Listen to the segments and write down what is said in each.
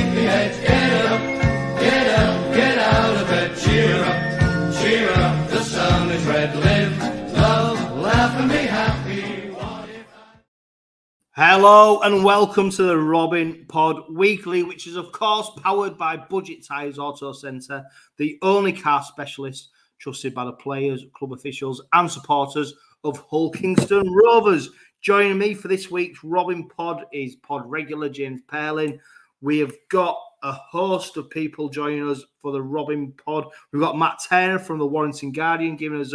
Sleepyheads, get up, get up, get out of bed. Cheer up, the sun is red. Live, love, laugh and be happy. Hello and welcome to the Robin Pod Weekly, which is of course powered by Budget Tyres Auto Centre, the only car specialist trusted by the players, club officials and supporters of Hull Kingston Rovers. Joining me for this week's Robin Pod is pod regular James Purling. We have got a host of people joining us for the Robin Pod. We've got Matt Turner from the Warrington Guardian giving us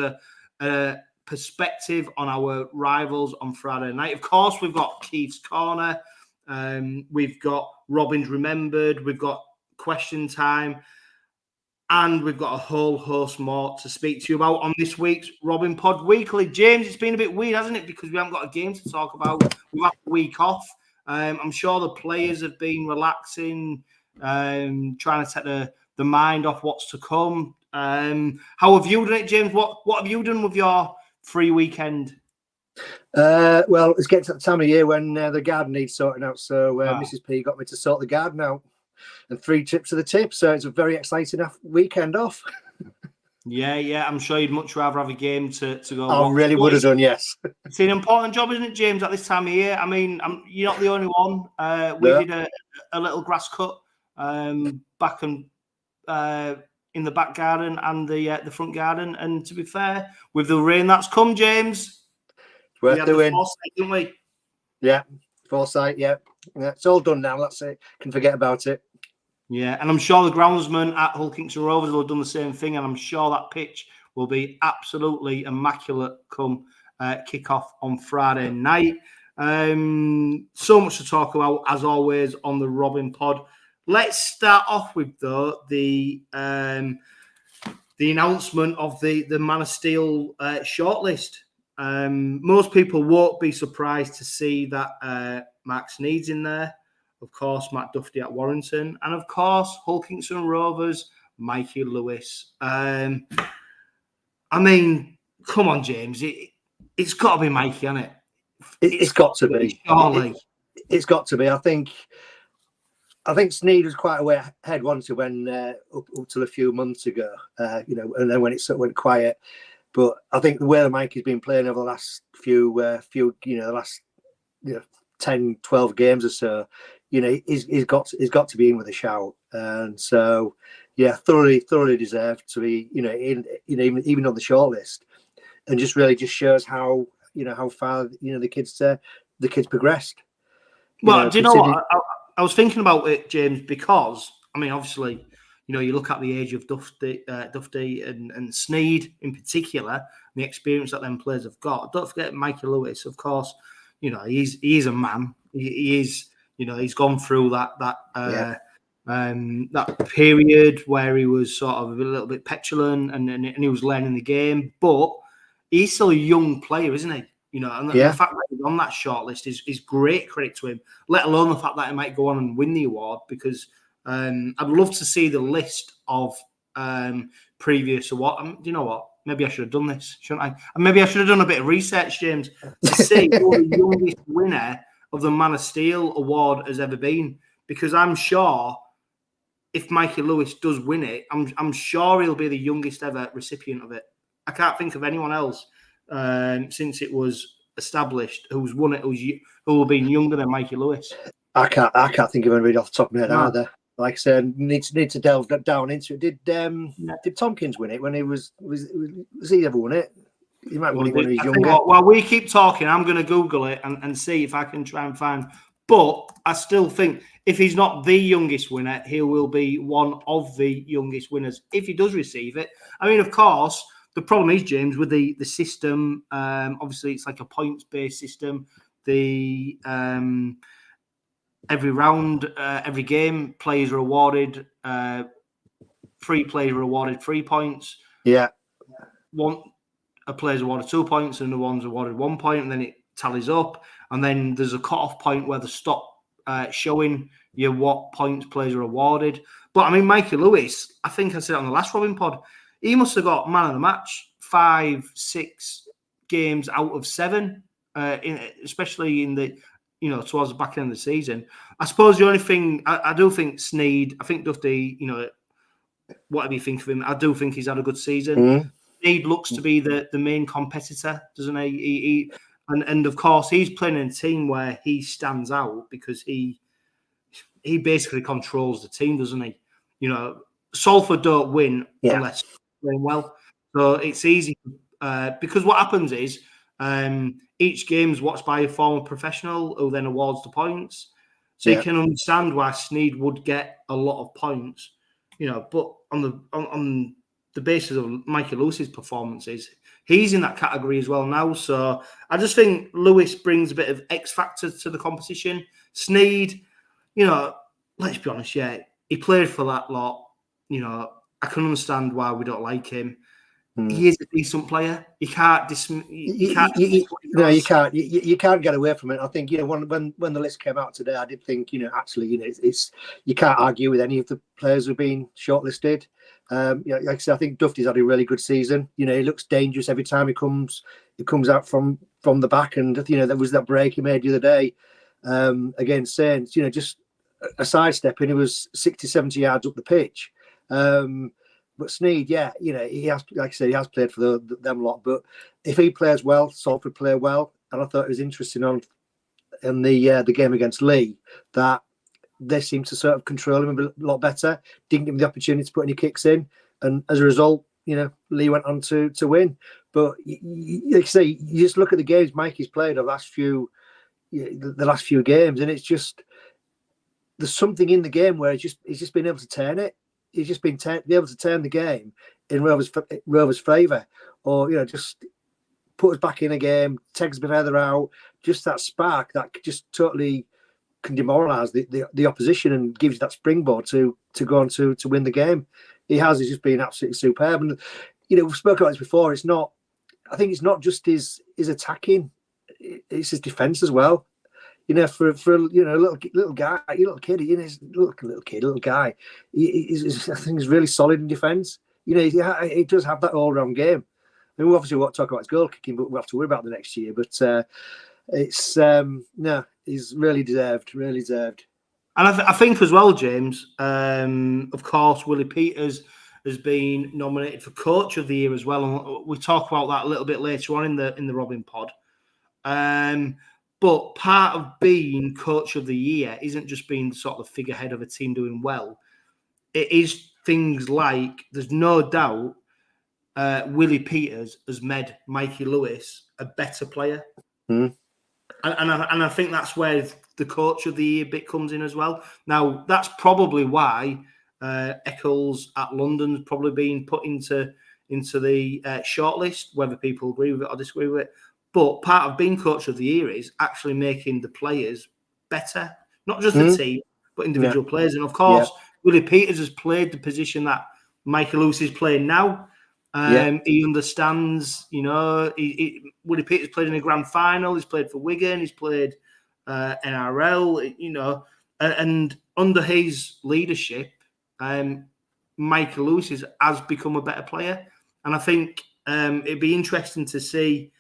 a perspective on our rivals on Friday night. Of course, we've got Keith's Corner. We've got Robin's Remembered. We've got Question Time. And we've got a whole host more to speak to you about on this week's Robin Pod Weekly. James, it's been a bit weird, hasn't it? Because we haven't got a game to talk about. We've had a week off. I'm sure the players have been relaxing, trying to take the mind off what's to come. How have you done it, James? What have you done with your free weekend? Well, it's getting to the time of year when the garden needs sorting out. So Mrs. P got me to sort the garden out. And 3 trips to the tip, so it's a very exciting weekend off. Yeah, I'm sure you'd much rather have a game to go. I really would have done, yes. It's an important job, isn't it, James, at this time of year? I mean, you're not the only one. We did a little grass cut back in the back garden and the front garden. And to be fair, with the rain that's come, James, it's worth doing, foresight, didn't we? Yeah, foresight. Yeah, it's all done now. That's it. Can forget about it. Yeah, and I'm sure the groundsman at Hull Kingston Rovers will have done the same thing, and I'm sure that pitch will be absolutely immaculate come kick-off on Friday night. So much to talk about, as always, on the Robin Pod. Let's start off with, though, the announcement of the Man of Steel shortlist. Most people won't be surprised to see that Mark Sneed's in there. Of course, Matt Duffy at Warrington. And of course, Hull Kingston Rovers, Mikey Lewis. I mean, come on, James. It's got to be Mikey, hasn't it? It's got to be. Surely. It's got to be. I think Sneed was quite a way ahead, wasn't he, when up till a few months ago, and then when it sort of went quiet. But I think the way that Mikey's been playing over the last few 10, 12 games or so, he's got to be in with a shout, and so thoroughly deserved to be, even on the shortlist, and just shows how far the kids progressed. Well, do you know what I was thinking about it, James? Because I mean, obviously, you look at the age of Duffy and Sneed in particular, the experience that them players have got. Don't forget Mikey Lewis, of course. He is a man. He is. He's gone through that period where he was sort of a little bit petulant and he was learning the game. But he's still a young player, isn't he? And the fact that he's on that shortlist is great credit to him. Let alone the fact that he might go on and win the award, because I'd love to see the list of previous award. Do you know what? Maybe I should have done this, shouldn't I? And maybe I should have done a bit of research, James, to see who the youngest winner of the Man of Steel award has ever been. Because I'm sure if Mikey Lewis does win it, I'm sure he'll be the youngest ever recipient of it. I can't think of anyone else since it was established who's won it who will have been younger than Mikey Lewis. I can't think of anybody off the top of my head either. Like I said, need to delve down into it. Did Tompkins win it when he was he ever won it? He might win it when he was younger. While we keep talking, I'm going to Google it and see if I can try and find. But I still think if he's not the youngest winner, he will be one of the youngest winners if he does receive it. I mean, of course, the problem is, James, with the system. Obviously, it's like a points-based system. The every round, every game, players are awarded 3 players are awarded 3 points. Yeah. A player's awarded 2 points and the one's awarded 1 point, and then it tallies up. And then there's a cut-off point where they stop showing you what points players are awarded. But I mean, Mikey Lewis, I think I said it on the last Robin Pod, he must have got man of the match 5, 6 games out of 7, especially in the you know, towards the back end of the season. I suppose the only thing I do think Sneyd, I think Duffy, you know, whatever you think of him, I do think he's had a good season. Sneyd looks to be the main competitor, doesn't he? And of course he's playing in a team where he stands out because he basically controls the team, doesn't he? You know, Salford don't win unless they're playing well. So it's easy because what happens is each game's watched by a former professional who then awards the points. So you can understand why Sneyd would get a lot of points, you know, but on the basis of Mikey Lewis's performances, he's in that category as well now. So I just think Lewis brings a bit of X factor to the competition. Sneyd, you know, let's be honest, he played for that lot. You know, I can understand why we don't like him. He is a decent player. You can't you can't get away from it. I think, you know, when the list came out today, I did think, you know, actually, you know, it's you can't argue with any of the players who've been shortlisted. You know, like I said, I think Duffy's had a really good season. You know, he looks dangerous every time he comes out from the back. And, you know, there was that break he made the other day against Saints. You know, just a sidestep, and he was 60, 70 yards up the pitch. But Sneyd, you know, he has, like I said, he has played for them lot. But if he plays well, Salford play well. And I thought it was interesting in the game against Leigh that they seemed to sort of control him a lot better. Didn't give him the opportunity to put any kicks in, and as a result, you know, Leigh went on to win. But like I say, you just look at the games Mikey's played over the last few games, and it's just there's something in the game where he's just been able to turn it. He's just been able to turn the game in Rover's favour, or, you know, just put us back in a game, take us a bit further out. Just that spark that just totally can demoralise the opposition and gives you that springboard to go on to win the game. He's just been absolutely superb. And, you know, we've spoken about this before. I think it's not just his attacking; it's his defence as well. You know, for you know, little guy, little kid, you know, little guy. I think he's really solid in defence. You know, he does have that all-round game. I mean, we obviously won't talk about his goal kicking, but we'll have to worry about the next year. But it's no, he's really deserved. And I think as well, James. Of course, 𝗬𝗓𝗐𝗔 has been nominated for Coach of the Year as well, and we'll talk about that a little bit later on in the Robin pod. But part of being Coach of the Year isn't just being sort of the figurehead of a team doing well. It is things like, there's no doubt, 𝗬𝗓𝗐𝗔 has made Mikey Lewis a better player. And I think that's where the Coach of the Year bit comes in as well. Now, that's probably why Eccles at London's probably been put into the shortlist, whether people agree with it or disagree with it. But part of being Coach of the Year is actually making the players better, not just the team, but individual players. And of course, 𝗬𝗓𝗐𝗔 has played the position that Michael Lewis is playing now. He understands, you know, 𝗬𝗓𝗐𝗔 played in a grand final. He's played for Wigan. He's played NRL, you know, and under his leadership, Michael Lewis has become a better player. And I think it'd be interesting to see.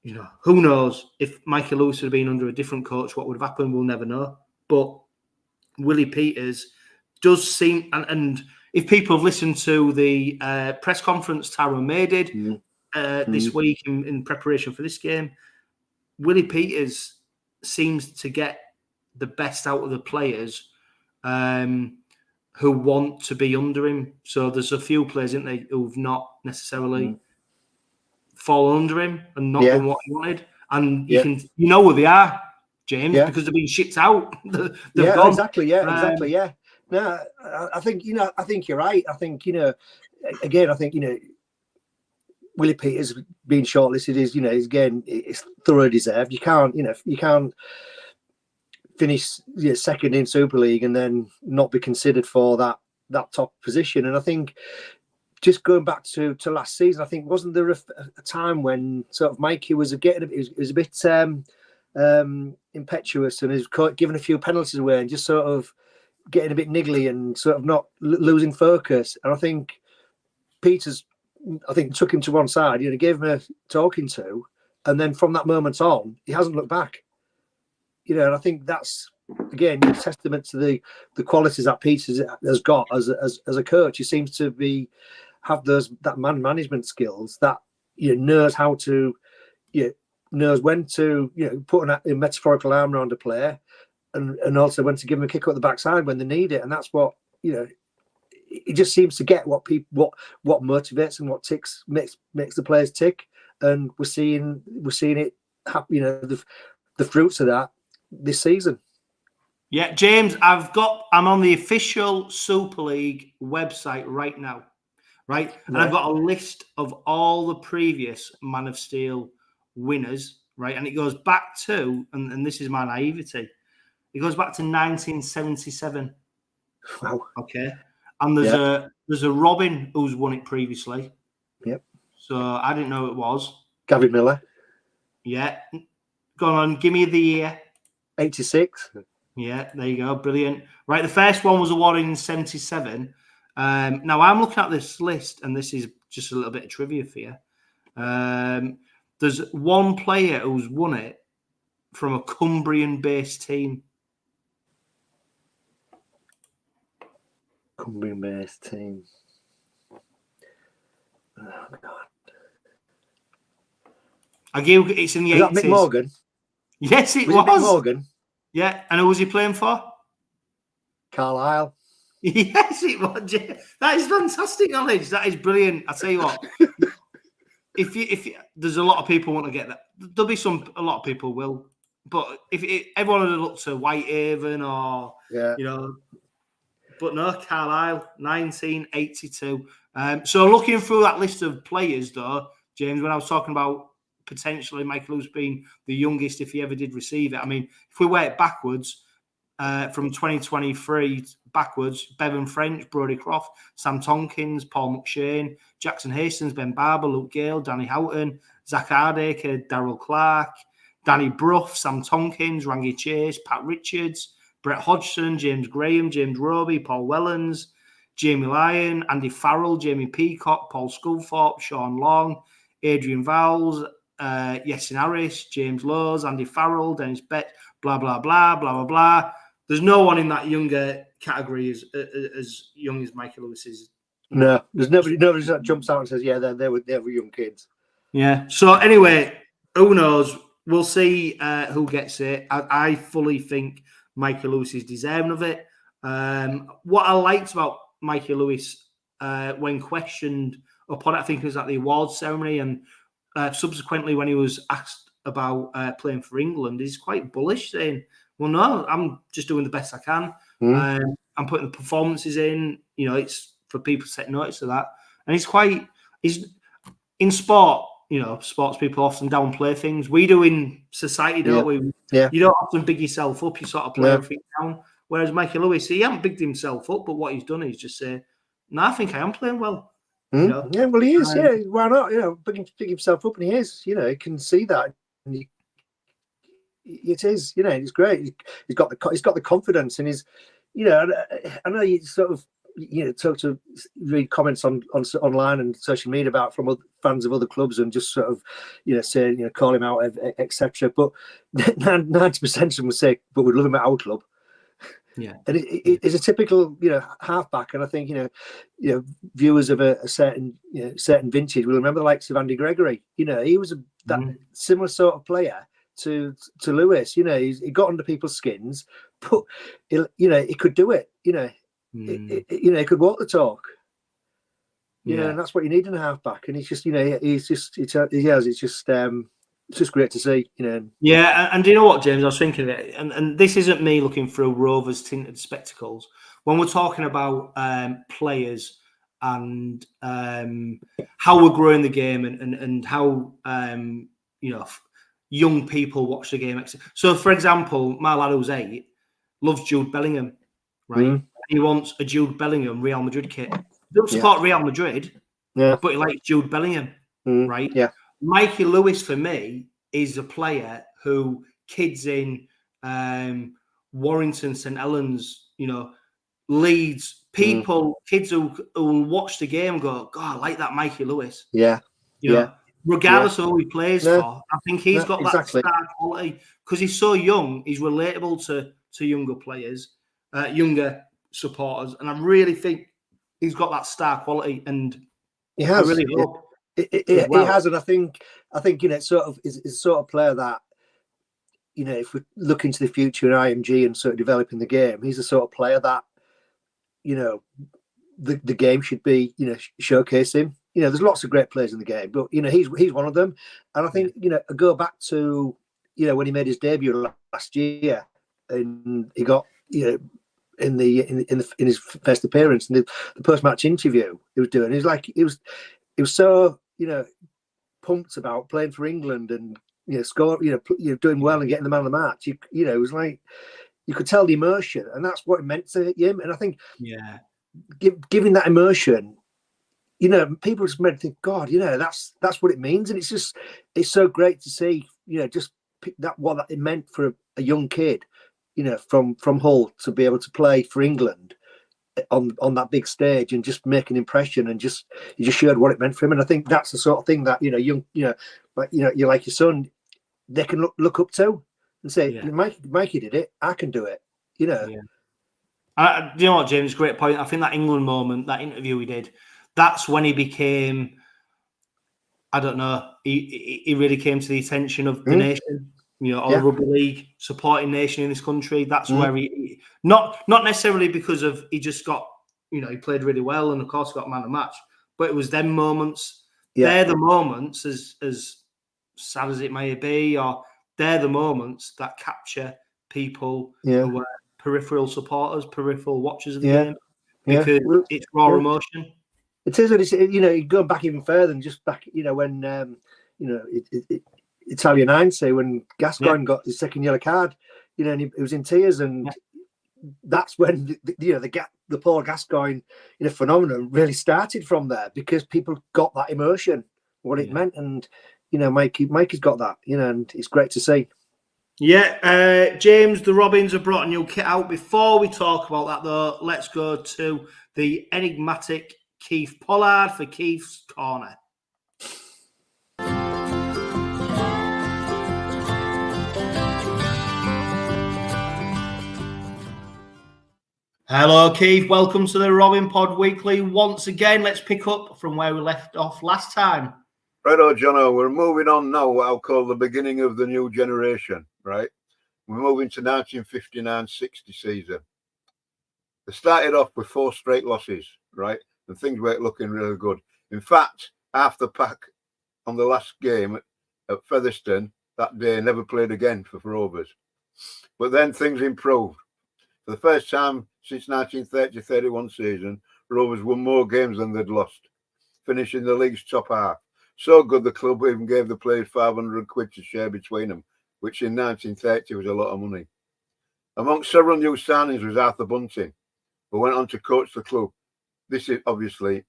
You know, who knows if Michael Lewis had been under a different coach, what would have happened? We'll never know. But 𝗬𝗓𝗐𝗔 does seem, and if people have listened to the press conference Tara May did this week in preparation for this game, 𝗬𝗓𝗐𝗔 seems to get the best out of the players who want to be under him. So there's a few players, isn't there, who've not necessarily fall under him and not done what he wanted, and you know where they are, James, because they've been shipped out. They've gone. Exactly. No, I think you're right. I think, you know, again, I think, you know, 𝗬𝗓𝗐𝗔's being shortlisted is, you know, again, it's thoroughly deserved. You can't finish second in Super League and then not be considered for that top position. And I think, just going back to last season, I think, wasn't there a time when sort of Mikey was a bit impetuous and is giving a few penalties away and just sort of getting a bit niggly and sort of not losing focus. And I think Peters, took him to one side, you know, gave him a talking to, and then from that moment on, he hasn't looked back. you know, and I think that's again a testament to the qualities that Peter has got as a coach. He seems to have that man management skills that, you know, knows how to, you know, knows when to, you know, put a metaphorical arm around a player, and also when to give them a kick up the backside when they need it. And that's what, you know, he just seems to get what motivates and what makes the players tick. And we're seeing it happen, you know, the fruits of that this season. Yeah, James, I'm on the official Super League website right now, right? And I've got a list of all the previous Man of Steel winners, right? And it goes back to, and this is my naivety, it goes back to 1977. Wow. Okay. And there's a Robin who's won it previously. Yep. So I didn't know it was. Gavin Miller. Yeah. Go on, give me the year. 86. Yeah, there you go. Brilliant. Right, the first one was awarded in 77. Now, I'm looking at this list, and this is just a little bit of trivia for you. There's one player who's won it from a Cumbrian-based team. Cumbrian-based team. Oh, God. It's in the 80s. Is that Mick Morgan? Yes, it was. Mick Morgan? Yeah, and who was he playing for? Carlisle. Yes, it was. That is fantastic knowledge. That is brilliant. I tell you what, if there's a lot of people want to get that. There'll be a lot of people will, but everyone would look to Whitehaven or you know, but no, Carlisle, 1982. So looking through that list of players, though, James, when I was talking about potentially Michael Lewis being the youngest if he ever did receive it. I mean, if we work backwards, from 2023 backwards, Bevan French, Brodie Croft, Sam Tonkins, Paul McShane, Jackson Hastings, Ben Barber, Luke Gale, Danny Houghton, Zach Hardacre, Darryl Clark, Danny Brough, Sam Tonkins, Rangi Chase, Pat Richards, Brett Hodgson, James Graham, James Roby, Paul Wellens, Jamie Lyon, Andy Farrell, Jamie Peacock, Paul Sculthorpe, Sean Long, Adrian Vowles, Yessin Harris, James Lowes, Andy Farrell, Dennis Betts, blah, blah, blah, blah, blah, blah. There's no one in that younger category as young as Michael Lewis is. No, there's nobody that jumps out and says, yeah, they were young kids. Yeah. So anyway, who knows? We'll see who gets it. I fully think Michael Lewis is deserving of it. What I liked about Michael Lewis when questioned upon it, I think it was at the awards ceremony, and subsequently when he was asked about playing for England, he's quite bullish, saying, well, no, I'm just doing the best I can. I'm putting the performances in. You know, it's for people to take notice of that. And he's in sport, you know, sports people often downplay things. We do in society, don't we? Yeah. You don't often big yourself up. You sort of play everything down. Whereas Michael Lewis, he hasn't bigged himself up, but what he's done is just say, no, I think I am playing well. You know? Yeah, well, he is. Yeah, why not? You know, pick himself up, and he is. You know, he can see that. And it is. You know, it's great. He's got the confidence, and he's. You know, I know you sort of, you know, to read comments on online and social media about from other fans of other clubs, and just sort of, you know, say, you know, call him out, etc. But 90% of them would say, but we'd love him at our club. Yeah, and it's a typical, you know, halfback, and I think, you know, viewers of a certain vintage will remember the likes of Andy Gregory. You know, he was that similar sort of player to Lewis. You know, he got under people's skins, but you know, he could do it. You know, you know, he could walk the talk. You know, and that's what you need in a halfback. And he's just, you know, it's just great to see, you know. Yeah, and do you know what, James? I was thinking of it, and this isn't me looking through Rovers tinted spectacles. When we're talking about players and how we're growing the game and how you know, young people watch the game. So, for example, my lad who's 8 loves Jude Bellingham, right? He wants a Jude Bellingham Real Madrid kit. He doesn't support Real Madrid, but he likes Jude Bellingham, right? Yeah. Mikey Lewis, for me, is a player who kids in Warrington, St Helens, you know, Leeds, kids who will watch the game and go, God, I like that Mikey Lewis. Yeah. You know, regardless of who he plays for. I think he's got exactly. that star quality because he's so young. He's relatable to younger players, younger supporters, and I really think he's got that star quality. And he has. I really hope he has, and I think sort of is the sort of player that if we look into the future in IMG and sort of developing the game, he's the sort of player that the game should be showcasing. There's lots of great players in the game, but he's one of them. And I think I go back to when he made his debut last year, and he got in his first appearance, and the post-match interview he was doing, he was so pumped about playing for England and score, doing well and getting the man of the match. It was like you could tell the emotion, and that's what it meant to him. And I think giving that emotion, people just meant to think, God, that's what it means. And it's so great to see, just what it meant for a young kid, from Hull to be able to play for England on that big stage and just make an impression, and he just showed what it meant for him. And I think that's the sort of thing that young, like you're like your son, they can look up to and say, Mikey did it, I can do it. Do you know what, James? Great point. I think that England moment, that interview we did, that's when he became, I don't know, he really came to the attention of the nation, or rugby league supporting nation in this country. That's where he not necessarily because of he just got, he played really well and of course got man of the match, but it was them moments. They're the moments, as sad as it may be, or they're the moments that capture people who are peripheral supporters, peripheral watchers of the game, because it's raw emotion. It is, and it's going back even further than just back, when Italian 90, when Gascoigne got his second yellow card, and he was in tears, and that's when the Paul Gascoigne phenomenon really started from there, because people got that emotion, what it meant, and Mikey's got that, and it's great to see. James, the Robins have brought a new kit out. Before we talk about that, though, let's go to the enigmatic 𝗕𝗂𝗱𝗏𝗲 for Keith's Corner. Hello, Keith. Welcome to the Robin Pod Weekly. Once again, let's pick up from where we left off last time. Righto, Johno. We're moving on now, what I'll call the beginning of the new generation, right? We're moving to 1959-60 season. They started off with 4 straight losses, right? And things weren't looking really good. In fact, half the pack on the last game at Featherstone that day never played again for Rovers. But then things improved. For the first time since 1930-31 season, Rovers won more games than they'd lost, finishing the league's top half. So good the club even gave the players £500 to share between them, which in 1930 was a lot of money. Amongst several new signings was Arthur Bunting, who went on to coach the club. This is obviously,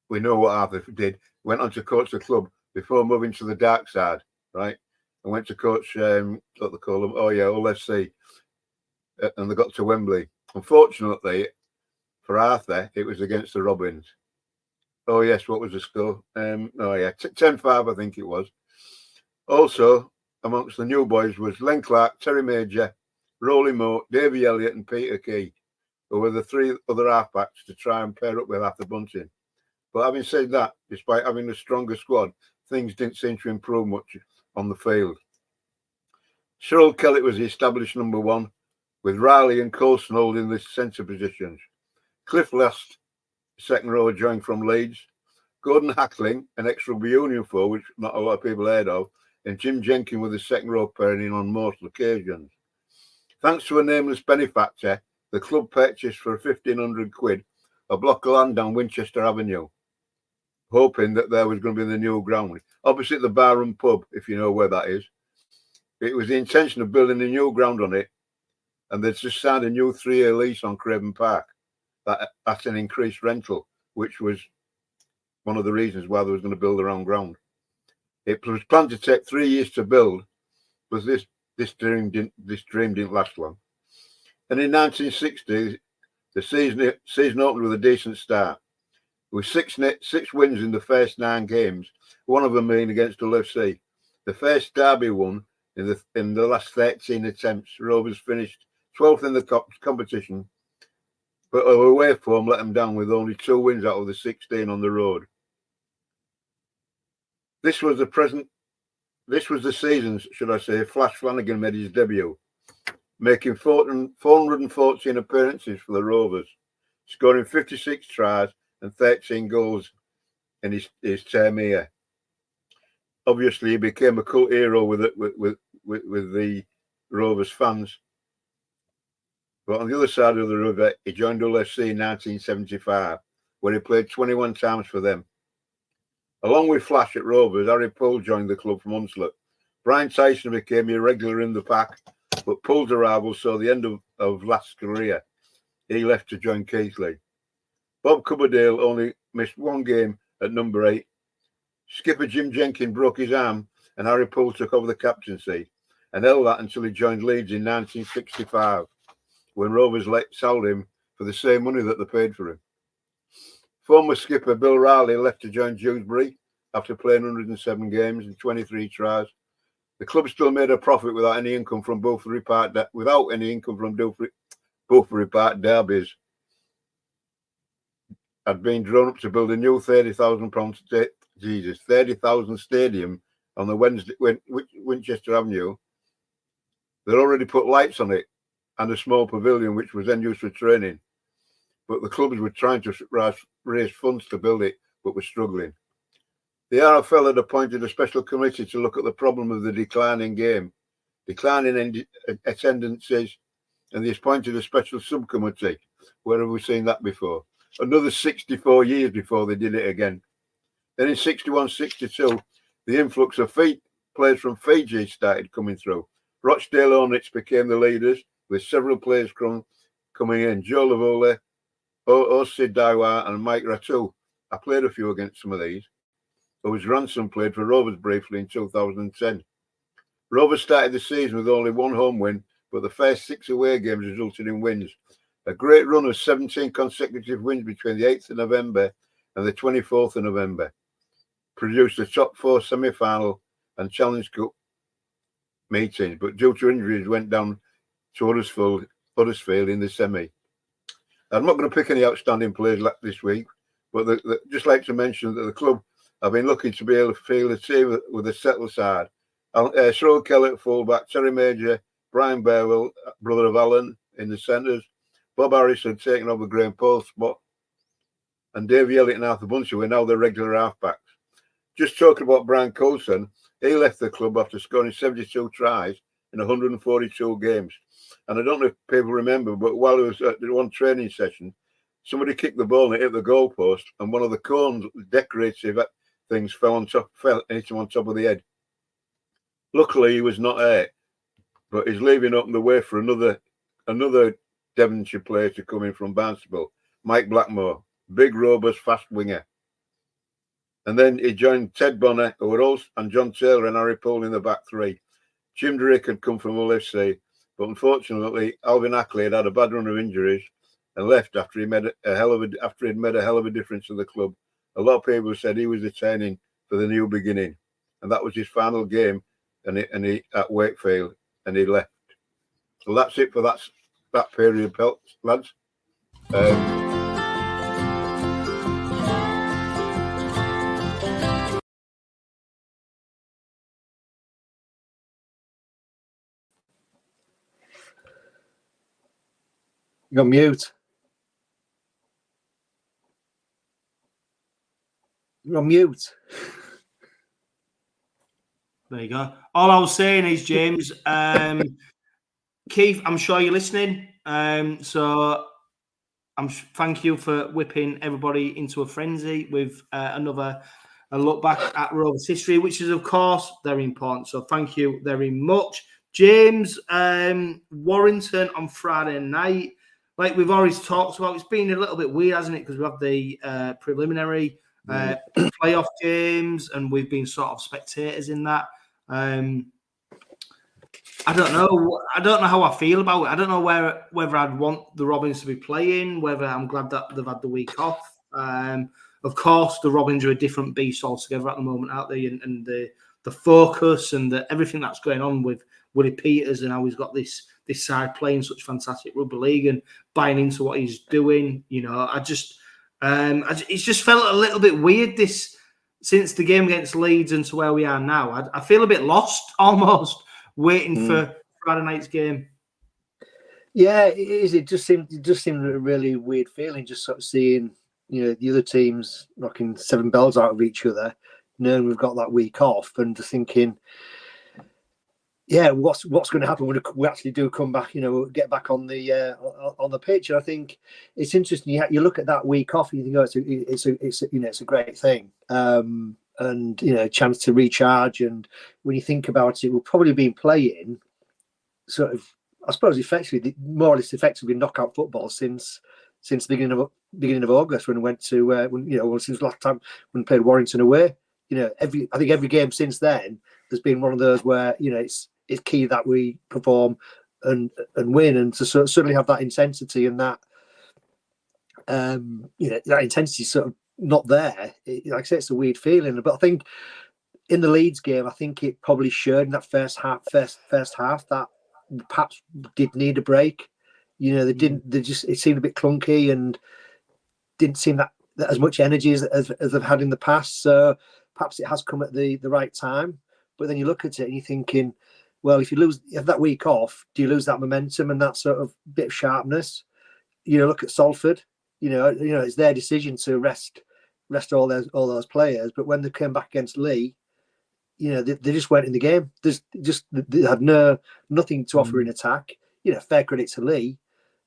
we know what Arthur did. Went on to coach the club before moving to the dark side, right? And went to coach, what they call them, Hull FC. And they got to Wembley. Unfortunately, for Arthur, it was against the Robins. Oh, yes, what was the score? 10-5, I think it was. Also, amongst the new boys was Len Clark, Terry Major, Rolly Moat, Davy Elliott and Peter Key, who were the 3 other halfbacks to try and pair up with Arthur Bunting. But having said that, despite having a stronger squad, things didn't seem to improve much on the field. Cyril Kellett was the established number 1, with Riley and Coulson holding the centre positions. Cliff Last, second row, joined from Leeds. Gordon Hackling, an ex-rugby union forward, which not a lot of people heard of, and Jim Jenkins with the second row pairing on most occasions. Thanks to a nameless benefactor, the club purchased for £1,500 a block of land down Winchester Avenue, hoping that there was going to be the new ground, opposite the bar and pub, if you know where that is. It was the intention of building a new ground on it, and they'd just signed a new 3-year lease on Craven Park at an increased rental, which was one of the reasons why they was going to build their own ground. It was planned to take 3 years to build, but this dream didn't last long. And in 1960, the season opened with a decent start, with six wins in the first 9 games, one of them being against Hull FC. The first derby won in the last 13 attempts. Rovers finished 12th in the competition, but away form let them down with only 2 wins out of the 16 on the road. This was the season, should I say, Flash Flanagan made his debut, making 414 appearances for the Rovers, scoring 56 tries and 13 goals in his term here. Obviously, he became a cult hero with the Rovers fans. But on the other side of the river, he joined Hull FC in 1975, where he played 21 times for them. Along with Flash at Rovers, Harry Poole joined the club from Hunslet. Brian Tyson became a regular in the pack, but Poole's arrival saw the end of Last's career. He left to join Keighley. Bob Coverdale only missed 1 game at number 8. Skipper Jim Jenkins broke his arm and Harry Poole took over the captaincy and held that until he joined Leeds in 1965, when Rovers sold him for the same money that they paid for him. Former skipper Bill Riley left to join Dewsbury after playing 107 games and 23 tries. The club still made a profit without any income from Boothbury Park derbies. Had been drawn up to build a new £30,000 stadium on the Winchester Avenue. They'd already put lights on it and a small pavilion which was then used for training. But the clubs were trying to raise funds to build it, but were struggling. The RFL had appointed a special committee to look at the problem of the declining game, declining attendances, and they appointed a special subcommittee. Where have we seen that before? Another 64 years before they did it again. Then in 61-62, the influx of players from Fiji started coming through. Rochdale Hornets became the leaders, with several players coming in. Joe Lavole, Osi Daiwa and Mike Ratu. I played a few against some of these. Whose Ransom played for Rovers briefly in 2010. Rovers started the season with only 1 home win, but the first 6 away games resulted in wins. A great run of 17 consecutive wins between the 8th of November and the 24th of November produced the top 4 semi-final and Challenge Cup meetings, but due to injuries went down to Huddersfield in the semi. I'm not going to pick any outstanding players this week, but just like to mention that the club have been looking to be able to field a team with a settled side. Sewell Group at fullback, Terry Major, Brian Burwell, brother of Alan, in the centres. Bob Harris had taken over Graham Paul's spot, and Davey Elliott and Arthur Buncher were now the regular halfbacks. Just talking about Brian Coulson, he left the club after scoring 72 tries in 142 games. And I don't know if people remember, but while he was at the one training session, somebody kicked the ball and it hit the goalpost, and one of the cones, decorative things, fell and hit him on top of the head. Luckily, he was not hurt, but he's leaving open the way for another Devonshire player to come in from Barnstable, Mike Blackmore, big, robust, fast winger. And then he joined Ted Bonner, and John Taylor and Harry Poole in the back 3. Jim Drake had come from Hull FC, but unfortunately, Alvin Ackley had a bad run of injuries and left after he'd made a hell of a difference to the club. A lot of people said he was returning for the new beginning, and that was his final game, and he at Wakefield, and he left. So that's it for that period, lads. You're on mute. You're on mute. There you go. All I was saying is, James, Keith, I'm sure you're listening. So thank you for whipping everybody into a frenzy with a look back at Rovers history, which is, of course, very important. So thank you very much. James, Warrington on Friday night. Like we've already talked about, it's been a little bit weird, hasn't it? Because we have the preliminary playoff games, and we've been sort of spectators in that. I don't know. I don't know how I feel about it. I don't know whether I'd want the Robins to be playing, whether I'm glad that they've had the week off. of course, the Robins are a different beast altogether at the moment, aren't they? And the focus and everything that's going on with Willie Peters and how he's got this side playing such fantastic rugby league and buying into what he's doing. You know, it's just felt a little bit weird since the game against Leeds and to where we are now. I feel a bit lost almost waiting for Friday night's game. Yeah, it is. It just seemed a really weird feeling, just sort of seeing, you know, the other teams knocking 7 bells out of each other, knowing we've got that week off, and just thinking, yeah, what's going to happen when we actually do come back? You know, get back on the pitch. And I think it's interesting. You look at that week off, and you think, oh, it's a great thing, and you know, a chance to recharge. And when you think about it, we've probably been playing sort of, I suppose, more or less effectively knockout football since the beginning of August, when we went to since last time when we played Warrington away. You know, I think every game since then has been one of those where, you know, it's key that we perform and win, and to suddenly have that intensity and that that intensity sort of not there. Like I say, it's a weird feeling. But I think in the Leeds game, I think it probably showed in that first half that perhaps did need a break. You know, it seemed a bit clunky and didn't seem that as much energy as they've had in the past. So perhaps it has come at the right time. But then you look at it and you're thinking, well, if you have that week off, do you lose that momentum and that sort of bit of sharpness? You know, look at Salford. You know, it's their decision to rest all those players. But when they came back against Lee, you know, they just went in the game. They had nothing to offer in attack. You know, fair credit to Lee,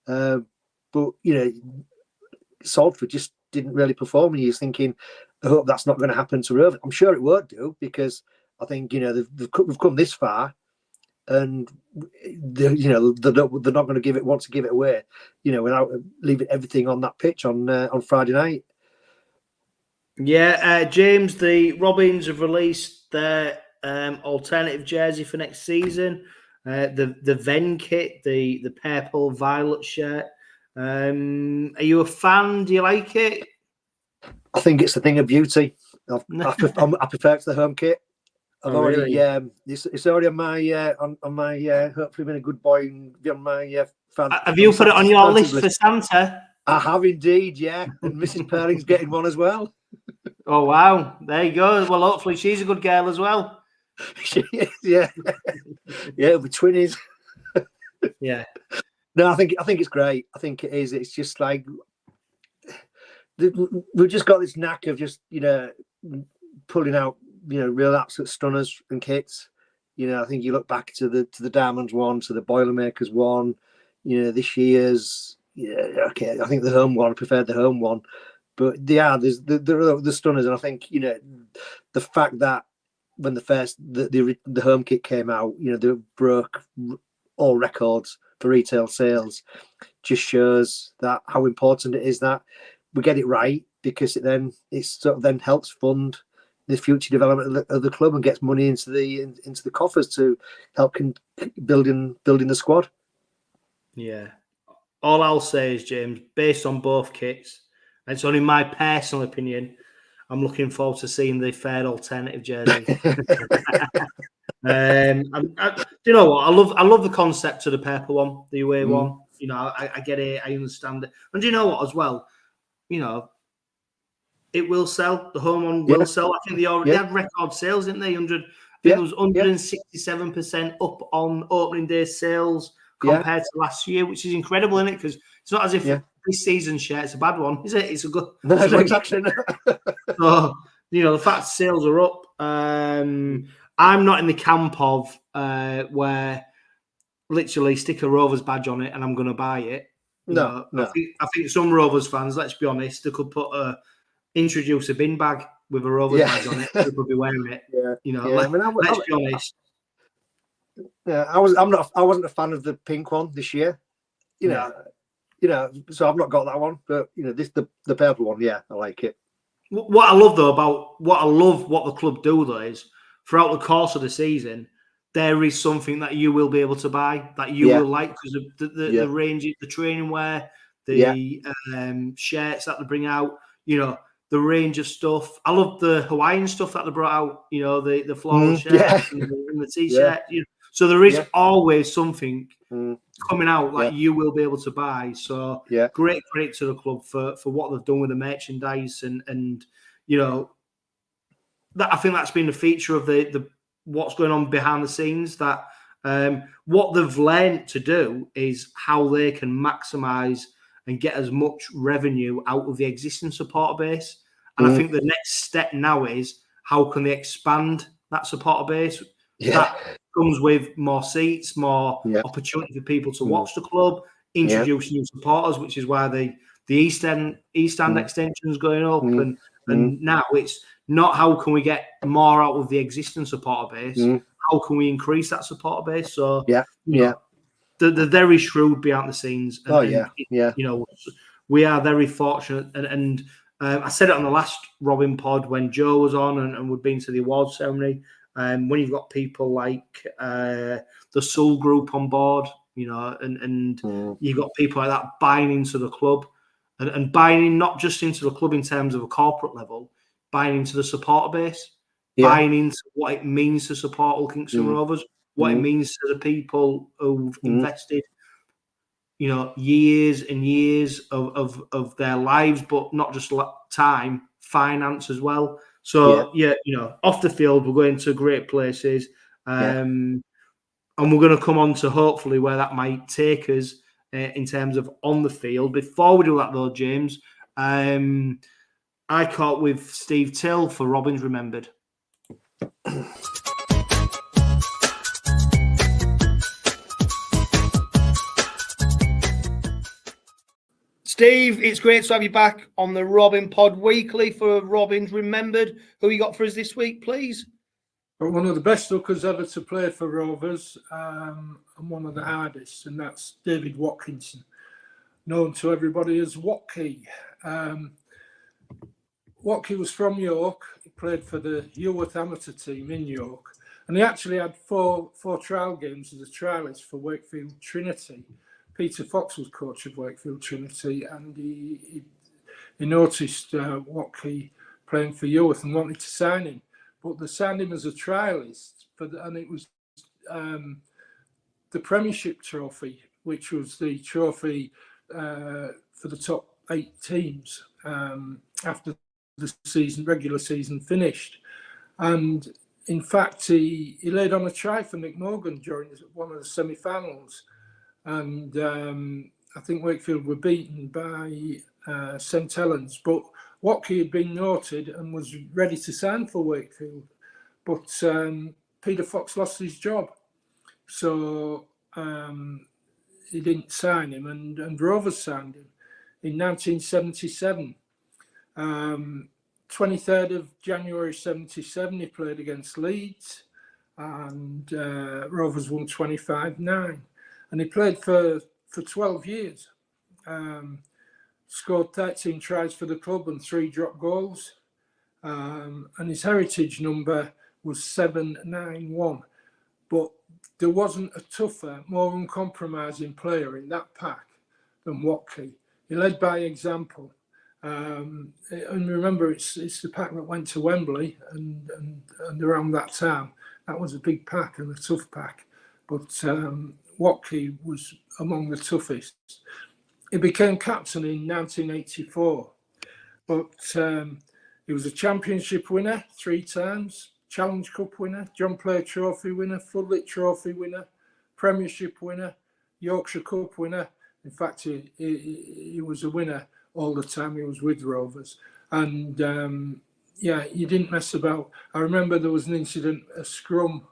but you know, Salford just didn't really perform. And you're thinking, I hope that's not going to happen to Rovers. I'm sure it won't do, because I think, you know, we've come this far, and they're not going to want to give it away, you know, without leaving everything on that pitch on Friday night. Yeah, James, the Robins have released their alternative jersey for next season. The Ven kit, the purple violet shirt. Are you a fan? Do you like it? I think it's a thing of beauty. I prefer it to the home kit. I've already, really? It's already on my hopefully been a good boy and be on my fan. Have you put it on your list for Santa? I have indeed, yeah. And Mrs. Purling's getting one as well. Oh wow! There you go. Well, hopefully she's a good girl as well. She is, yeah, yeah. We're twinnies. Yeah. No, I think it's great. I think it is. It's just like we've just got this knack of just, you know, pulling out, you know, real absolute stunners and kits. You know, I think you look back to the Diamonds one, to the Boilermakers one. You know, this year's, okay. I think the home one, I preferred the home one, but there's the stunners, and I think, you know, the fact that when the home kit came out, you know, they broke all records for retail sales, just shows that how important it is that we get it right, because it sort of then helps fund the future development of the club and gets money into the coffers to help building the squad. Yeah. All I'll say is, James, based on both kits, and it's only my personal opinion, I'm looking forward to seeing the fair alternative jersey. Do you know what? I love the concept of the purple one, the away one. You know, I get it, I understand it. And do you know what as well? You know, it will sell. The home one will sell. I think they had record sales, didn't they? It was 167% up on opening day sales compared to last year, which is incredible, isn't it? Because it's not as if this season's shirt's a bad one, is it? It's a good. No, exactly. So, you know, the fact sales are up. I'm not in the camp of where literally stick a Rovers badge on it and I'm going to buy it. No. I think some Rovers fans, let's be honest, they could introduce a bin bag with a Rovers badge on it. People would be wearing it. Yeah. You know, let's be honest. Yeah, I wasn't a fan of the pink one this year. You know, so I've not got that one. But you know, the purple one, yeah, I like it. What I love what the club do though is throughout the course of the season, there is something that you will be able to buy that you will like because of the range, the training wear, the shirts that they bring out. You know, the range of stuff. I love the Hawaiian stuff that they brought out. You know, the floral shirt and the t-shirt. You know, so there is always something coming out that you will be able to buy. So great credit to the club for what they've done with the merchandise and you know, that I think that's been the feature of the what's going on behind the scenes. That what they've learned to do is how they can maximise and get as much revenue out of the existing supporter base. And I think the next step now is how can they expand that supporter base? That comes with more seats, more opportunity for people to watch the club, introduce new supporters, which is why the East End extension is going up. And now it's not how can we get more out of the existing supporter base, how can we increase that supporter base? So they're very shrewd behind the scenes. And, you know, we are very fortunate. And I said it on the last Robin pod when Joe was on and we'd been to the awards ceremony. When you've got people like the Sewell Group on board, you know, and you've got people like that buying into the club and buying not just into the club in terms of a corporate level, buying into the supporter base, buying into what it means to support Hull Kingston Rovers, what it means to the people who've invested, you know, years and years of their lives, but not just time, finance as well. So, you know, off the field, we're going to great places. And we're going to come on to hopefully where that might take us in terms of on the field. Before we do that, though, James, I caught with Steve Till for Robins Remembered. Steve, it's great to have you back on the Robin Pod Weekly for Robins Remembered. Who you got for us this week, please? One of the best hookers ever to play for Rovers, and one of the hardest, and that's David Watkinson, known to everybody as Watkie. Watkie was from York. He played for the youth amateur team in York, and he actually had four trial games as a trialist for Wakefield Trinity. Peter Fox was coach of Wakefield Trinity, and he noticed Watkie playing for youth and wanted to sign him. But they signed him as a trialist, and it was the Premiership trophy, which was the trophy for the top 8 teams after the regular season finished. And in fact, he laid on a try for Nick Morgan during one of the semi-finals. And I think Wakefield were beaten by St Helens, but Watkie had been noted and was ready to sign for Wakefield, but Peter Fox lost his job, so he didn't sign him, and Rovers signed him in 1977. 23rd of January 77, he played against Leeds, and Rovers won 25-9. And he played for 12 years. Scored 13 tries for the club and 3 drop goals. And his heritage number was 791. But there wasn't a tougher, more uncompromising player in that pack than Watkie. He led by example. And remember, it's the pack that went to Wembley, and around that time, that was a big pack and a tough pack. But Watkie was among the toughest. He became captain in 1984, but he was a championship winner 3 times, Challenge Cup winner, John Player Trophy winner, Floodlit Trophy winner, Premiership winner, Yorkshire Cup winner. In fact, he was a winner all the time he was with Rovers. And he didn't mess about. I remember there was an incident, a scrum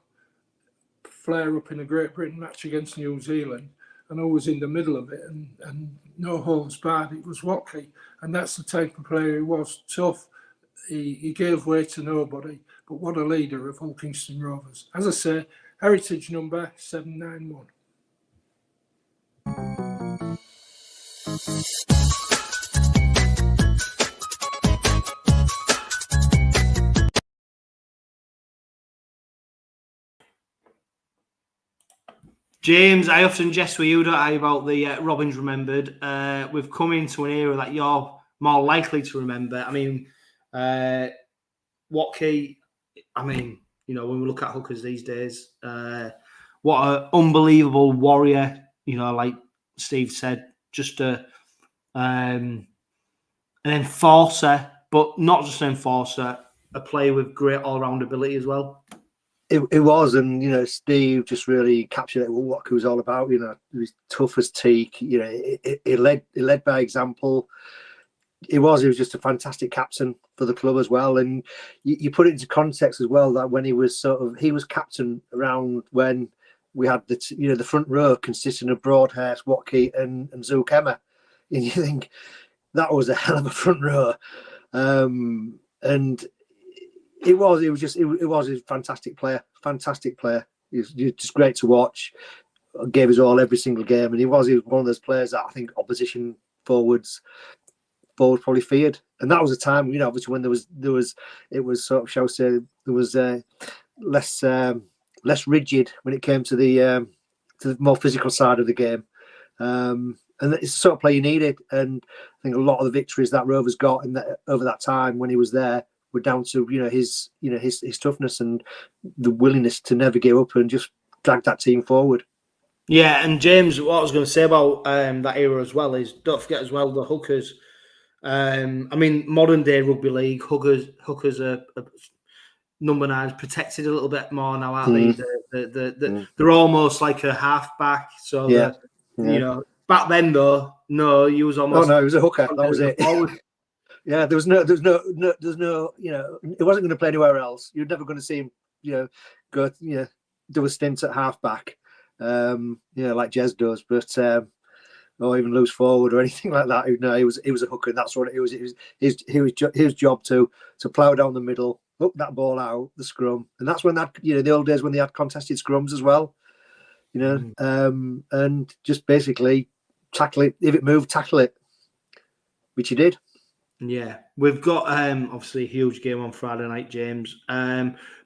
flare up in a Great Britain match against New Zealand, and I was in the middle of it, and no holds barred. It was Watkie, and that's the type of player he was. Tough. He gave way to nobody, but what a leader of Hull Kingston Rovers. As I say, heritage number 791. James, I often jest with you, don't I, about the Robins Remembered. We've come into an era that you're more likely to remember. I mean, 𝗬𝗂𝗀𝗴𝗏, I mean, when we look at hookers these days, what an unbelievable warrior, like Steve said, just an enforcer, but not just an enforcer, a player with great all-round ability as well. It was, and Steve just really captured what 𝗀𝗂𝗀𝗏 was all about. He was tough as teak. He led by example. He was just a fantastic captain for the club as well. And you put it into context as well, that when he was captain around when we had the front row consisting of Broadhurst, 𝗬𝗂𝗀𝗏𝗏 and 𝗬𝗂𝗏𝗏, and you think that was a hell of a front row. And it was a fantastic player. He was just great to watch. Gave us all every single game, and he was one of those players that I think opposition forwards probably feared. And that was a time, obviously when it was sort of, shall we say, there was less rigid when it came to the more physical side of the game. And it's the sort of player you needed. And I think a lot of the victories that Rovers got over that time when he was there were down to his toughness and the willingness to never give up and just drag that team forward. Yeah, and James, what I was going to say about that era as well is, don't forget as well, the hookers. I mean, modern day rugby league hookers are number 9s protected a little bit more now, aren't they? They're almost like a half-back. So back then though, no, you was almost. Oh no, he was a hooker. That was it. Yeah, there was no, it wasn't going to play anywhere else. You're never going to see him, go, do a stint at half-back, like Jez does, but or even loose forward or anything like that. No, he was a hooker. And that's what it was. It was his job to plough down the middle, hook that ball out the scrum, and that's when the old days when they had contested scrums as well, and just basically tackle it. If it moved, tackle it, which he did. Yeah, we've got obviously a huge game on Friday night, James.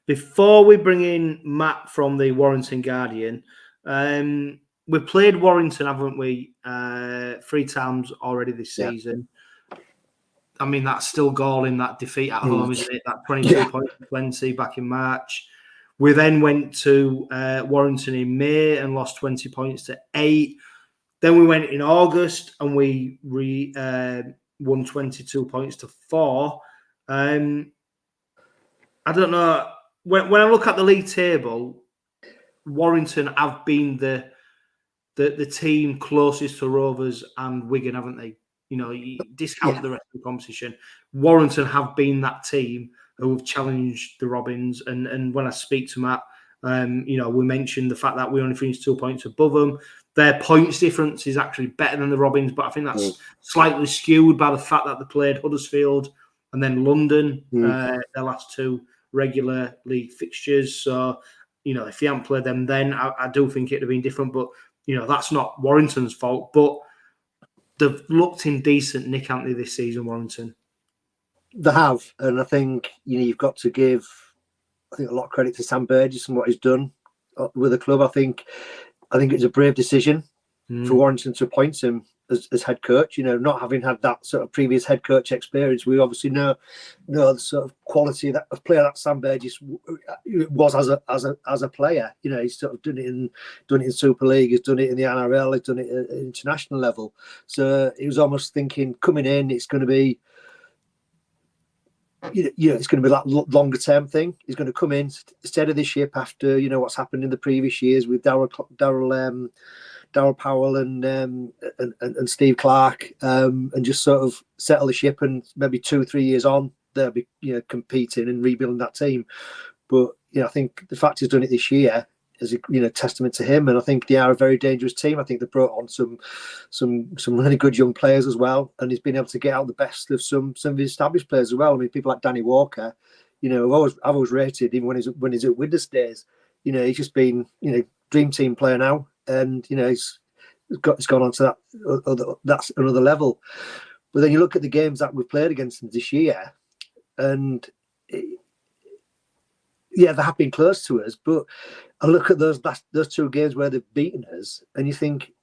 Before we bring in Matt from the Warrington Guardian, we played Warrington, haven't we, 3 times already this season. I mean, that's still galling, that defeat at home, isn't it? That 22 points to 20 back in March. We then went to Warrington in May and lost 20 points to 8. Then we went in August and we won 22 points to 4. I don't know. When I look at the league table, Warrington have been the team closest to Rovers and Wigan, haven't they? You discount the rest of the competition. Warrington have been that team who have challenged the Robins. And when I speak to Matt, we mentioned the fact that we only finished 2 points above them. Their points difference is actually better than the Robins, but I think that's slightly skewed by the fact that they played Huddersfield and then London, their last 2 regular league fixtures. So, if you hadn't played them then, I do think it'd have been different. But, that's not Warrington's fault. But they've looked in decent nick, haven't they, this season, Warrington? They have. And I think, you've got to give, a lot of credit to Sam Burgess and what he's done with the club. I think it's a brave decision for Warrington to appoint him as head coach. Not having had that sort of previous head coach experience, we obviously know the sort of quality of player that Sam Burgess was as a player. He's sort of done it in Super League, he's done it in the NRL, he's done it at international level. So he was almost thinking, coming in, it's going to be. It's going to be that longer term thing. He's going to come in, steady the ship after what's happened in the previous years with Daryl Powell and Steve Clark, and just sort of settle the ship. And maybe 2-3 years on, they'll be competing and rebuilding that team. But I think the fact he's done it this year is a testament to him. And I think they are a very dangerous team. I think they brought on some really good young players as well, and he's been able to get out the best of some of the established players as well. I mean, people like Danny Walker, I've always rated him when he's at Widnes days. He's just been dream team player now, and he's gone on to that's another level. But then you look at the games that we've played against them this year, and they have been close to us, but I look at those 2 games where they've beaten us, and you think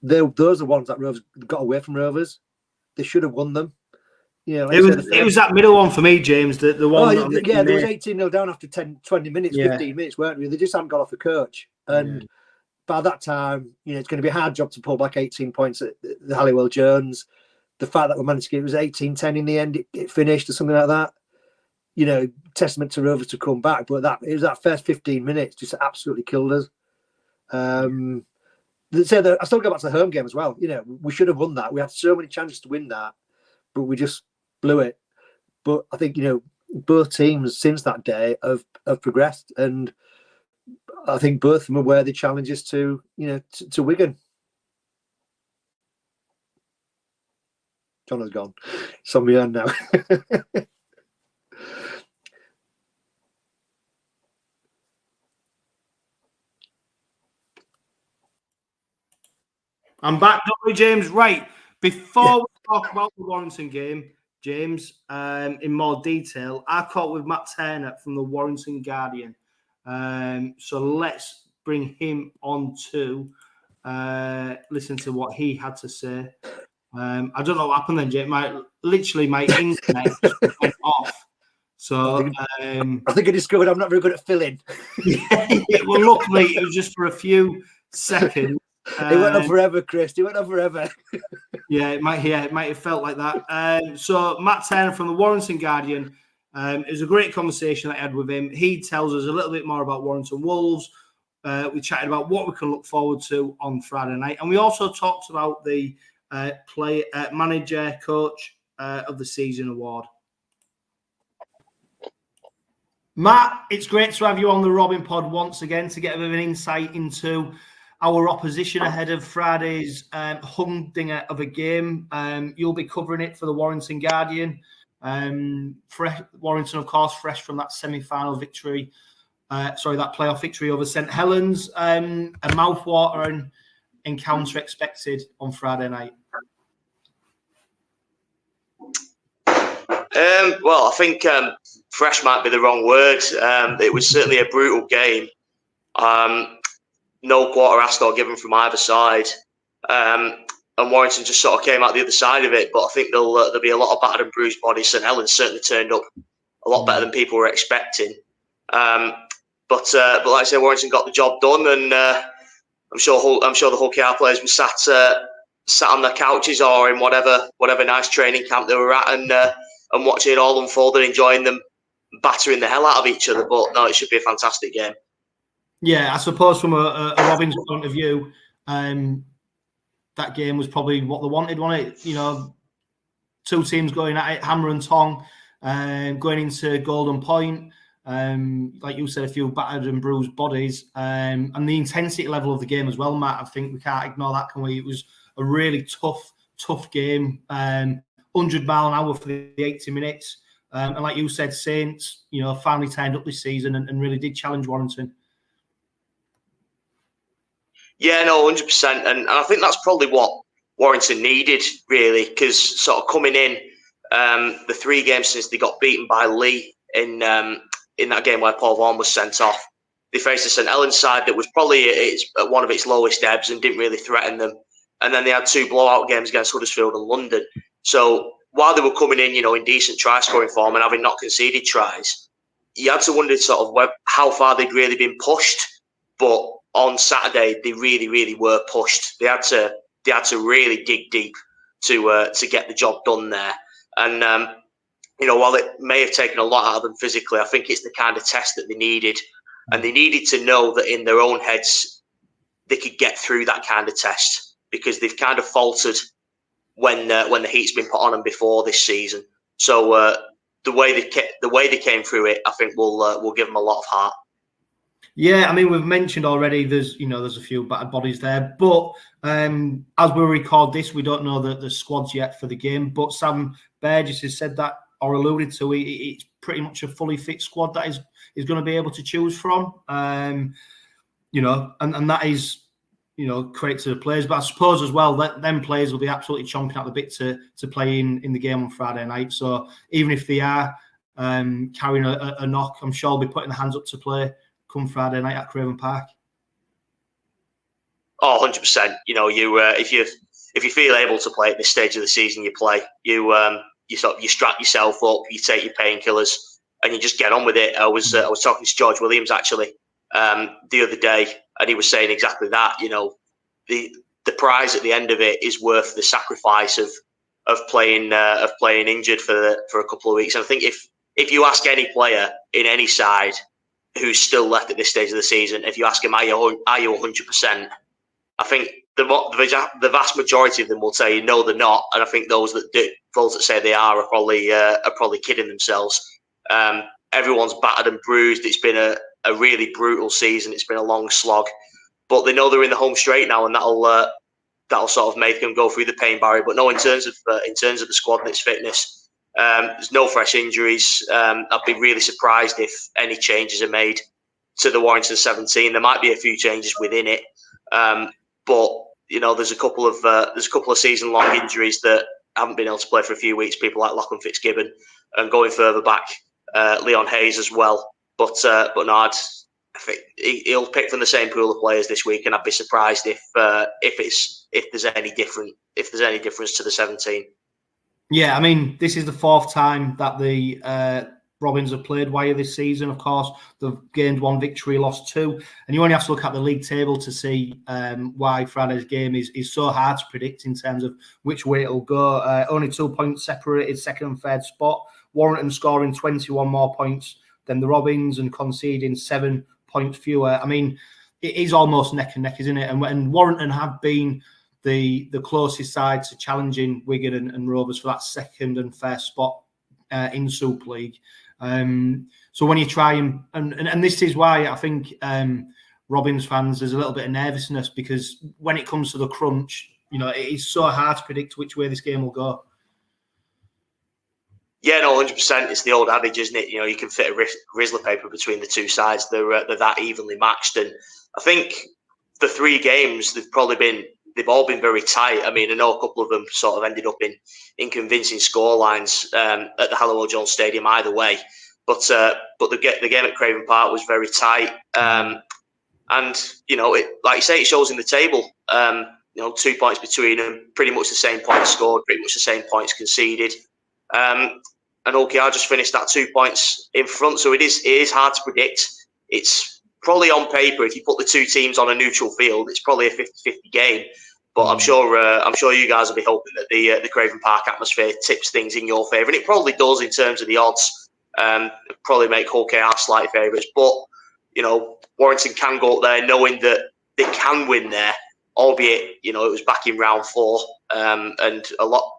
those are the ones that Rovers got away from Rovers. They should have won them. Yeah, like it was that middle one for me, James. The one. There was 18-0 down after 10, 20 minutes, 15 minutes, weren't we? They just hadn't got off the coach. And by that time, it's going to be a hard job to pull back 18 points at the Halliwell Jones. The fact that we managed to get it was 18-10 in the end, it finished or something like that. Testament to Rovers to come back. But it was that first 15 minutes just absolutely killed us. I still go back to the home game as well. We should have won that. We had so many chances to win that, but we just blew it. But I think both teams since that day have progressed, and I think both of them are worthy challenges to Wigan. Johno's gone. It's on my own now. I'm back, don't we, James? Right. Before we talk about the Warrington game, James, in more detail, I caught with Matt Turner from the Warrington Guardian. So let's bring him on to listen to what he had to say. I don't know what happened then, James. My internet just went off. So I think I discovered I'm not very good at filling. Well, luckily it was just for a few seconds. It went on forever, Chris. It went on forever. It might have felt like that. So Matt Turner from the Warrington Guardian, it was a great conversation that I had with him. He tells us a little bit more about Warrington Wolves. We chatted about what we can look forward to on Friday night, and we also talked about the manager coach of the season award. Matt, it's great to have you on the Robin Pod once again to get a bit of an insight into our opposition ahead of Friday's humdinger of a game. You'll be covering it for the Warrington Guardian. Warrington, of course, fresh from that semi-final victory. That playoff victory over St Helens. A mouth-watering encounter expected on Friday night. Well, I think fresh might be the wrong word. It was certainly a brutal game. No quarter asked or given from either side. And Warrington just sort of came out the other side of it. But I think there'll be a lot of battered and bruised bodies. St Helens certainly turned up a lot better than people were expecting. But like I say, Warrington got the job done, and I'm sure the 𝗀𝗂𝗋𝗴𝗏 players were sat on their couches or in whatever nice training camp they were at, and watching it all unfold and enjoying them battering the hell out of each other. But no, it should be a fantastic game. Yeah, I suppose from a Robin's point of view, that game was probably what they wanted, wasn't it? Two teams going at it, hammer and tong, going into Golden Point. Like you said, a few battered and bruised bodies, and the intensity level of the game as well, Matt. I think we can't ignore that, can we? It was a really tough game. 100 mile an hour for the 80 minutes. And like you said, Saints, finally turned up this season and really did challenge Warrington. Yeah, no, 100%. And I think that's probably what Warrington needed, really, because sort of coming in the 3 games since they got beaten by Leigh in that game where Paul Vaughan was sent off, they faced a St Helens side that was probably at one of its lowest ebbs and didn't really threaten them. And then they had 2 blowout games against Huddersfield and London. So while they were coming in, decent try-scoring form and having not conceded tries, you had to wonder sort of how far they'd really been pushed. But on Saturday, they really, really were pushed. They had to really dig deep to get the job done there. And while it may have taken a lot out of them physically, I think it's the kind of test that they needed, and they needed to know that in their own heads they could get through that kind of test, because they've kind of faltered when the heat's been put on them before this season. So the way they came through it, I think will give them a lot of heart. Yeah, I mean, we've mentioned already there's a few battered bodies there, but as we record this, we don't know the squads yet for the game. But Sam Burgess has said that, or alluded to, it's pretty much a fully fit squad that is going to be able to choose from. And that is, credit to the players. But I suppose as well that them players will be absolutely chomping at the bit to play in the game on Friday night. So even if they are carrying a knock, I'm sure they'll be putting their hands up to play come Friday night at Craven Park. Oh, 100%. If you feel able to play at this stage of the season, you play. You you strap yourself up, you take your painkillers, and you just get on with it. I was talking to George Williams actually the other day, and he was saying exactly that. You know, the prize at the end of it is worth the sacrifice of playing injured for a couple of weeks. And I think if you ask any player in any side who's still left at this stage of the season, if you ask them, are you 100%? I think the vast majority of them will tell you no, they're not. And I think those that say they are probably kidding themselves. Everyone's battered and bruised. It's been a really brutal season. It's been a long slog, but they know they're in the home straight now, and that'll sort of make them go through the pain barrier. But no, in terms of the squad and its fitness, there's no fresh injuries. I'd be really surprised if any changes are made to the Warrington 17. There might be a few changes within it, but you know, there's a couple of season-long injuries that haven't been able to play for a few weeks. People like Lachlan Fitzgibbon, and going further back, Leon Hayes as well. But no, I think he'll pick from the same pool of players this week, and I'd be surprised if there's any difference to the 17. Yeah, I mean, this is the fourth time that the Robins have played Wyre this season. Of course, they've gained 1 victory, lost 2, and you only have to look at the league table to see why Friday's game is so hard to predict in terms of which way it'll go. Only 2 points separated second and third spot. Warrington scoring 21 more points than the Robins and conceding 7 points fewer. I mean, it is almost neck and neck, isn't it? And Warrington have been the closest side to challenging Wigan and Rovers for that second and first spot in Super League. So when you try and this is why I think Robins fans, there's a little bit of nervousness, because when it comes to the crunch, you know, it is so hard to predict which way this game will go. Yeah, no, 100%. It's the old adage, isn't it? You know, you can fit a grizzly paper between the two sides. They're that evenly matched, and I think the 3 games they've all been very tight. I mean, I know a couple of them sort of ended up in convincing scorelines at the Halliwell Jones Stadium either way, but the game at Craven Park was very tight, and you know, like you say, it shows in the table. You know, 2 points between them, pretty much the same points scored, pretty much the same points conceded. And OKR just finished that 2 points in front, so it is hard to predict. It's probably on paper, if you put the 2 teams on a neutral field, it's probably a 50-50 game. But I'm sure you guys will be hoping that the Craven Park atmosphere tips things in your favour, and it probably does in terms of the odds. Probably make 𝗀𝗂𝗃 slightly favourites, but you know, Warrington can go up there knowing that they can win there. Albeit, you know, it was back in round 4, and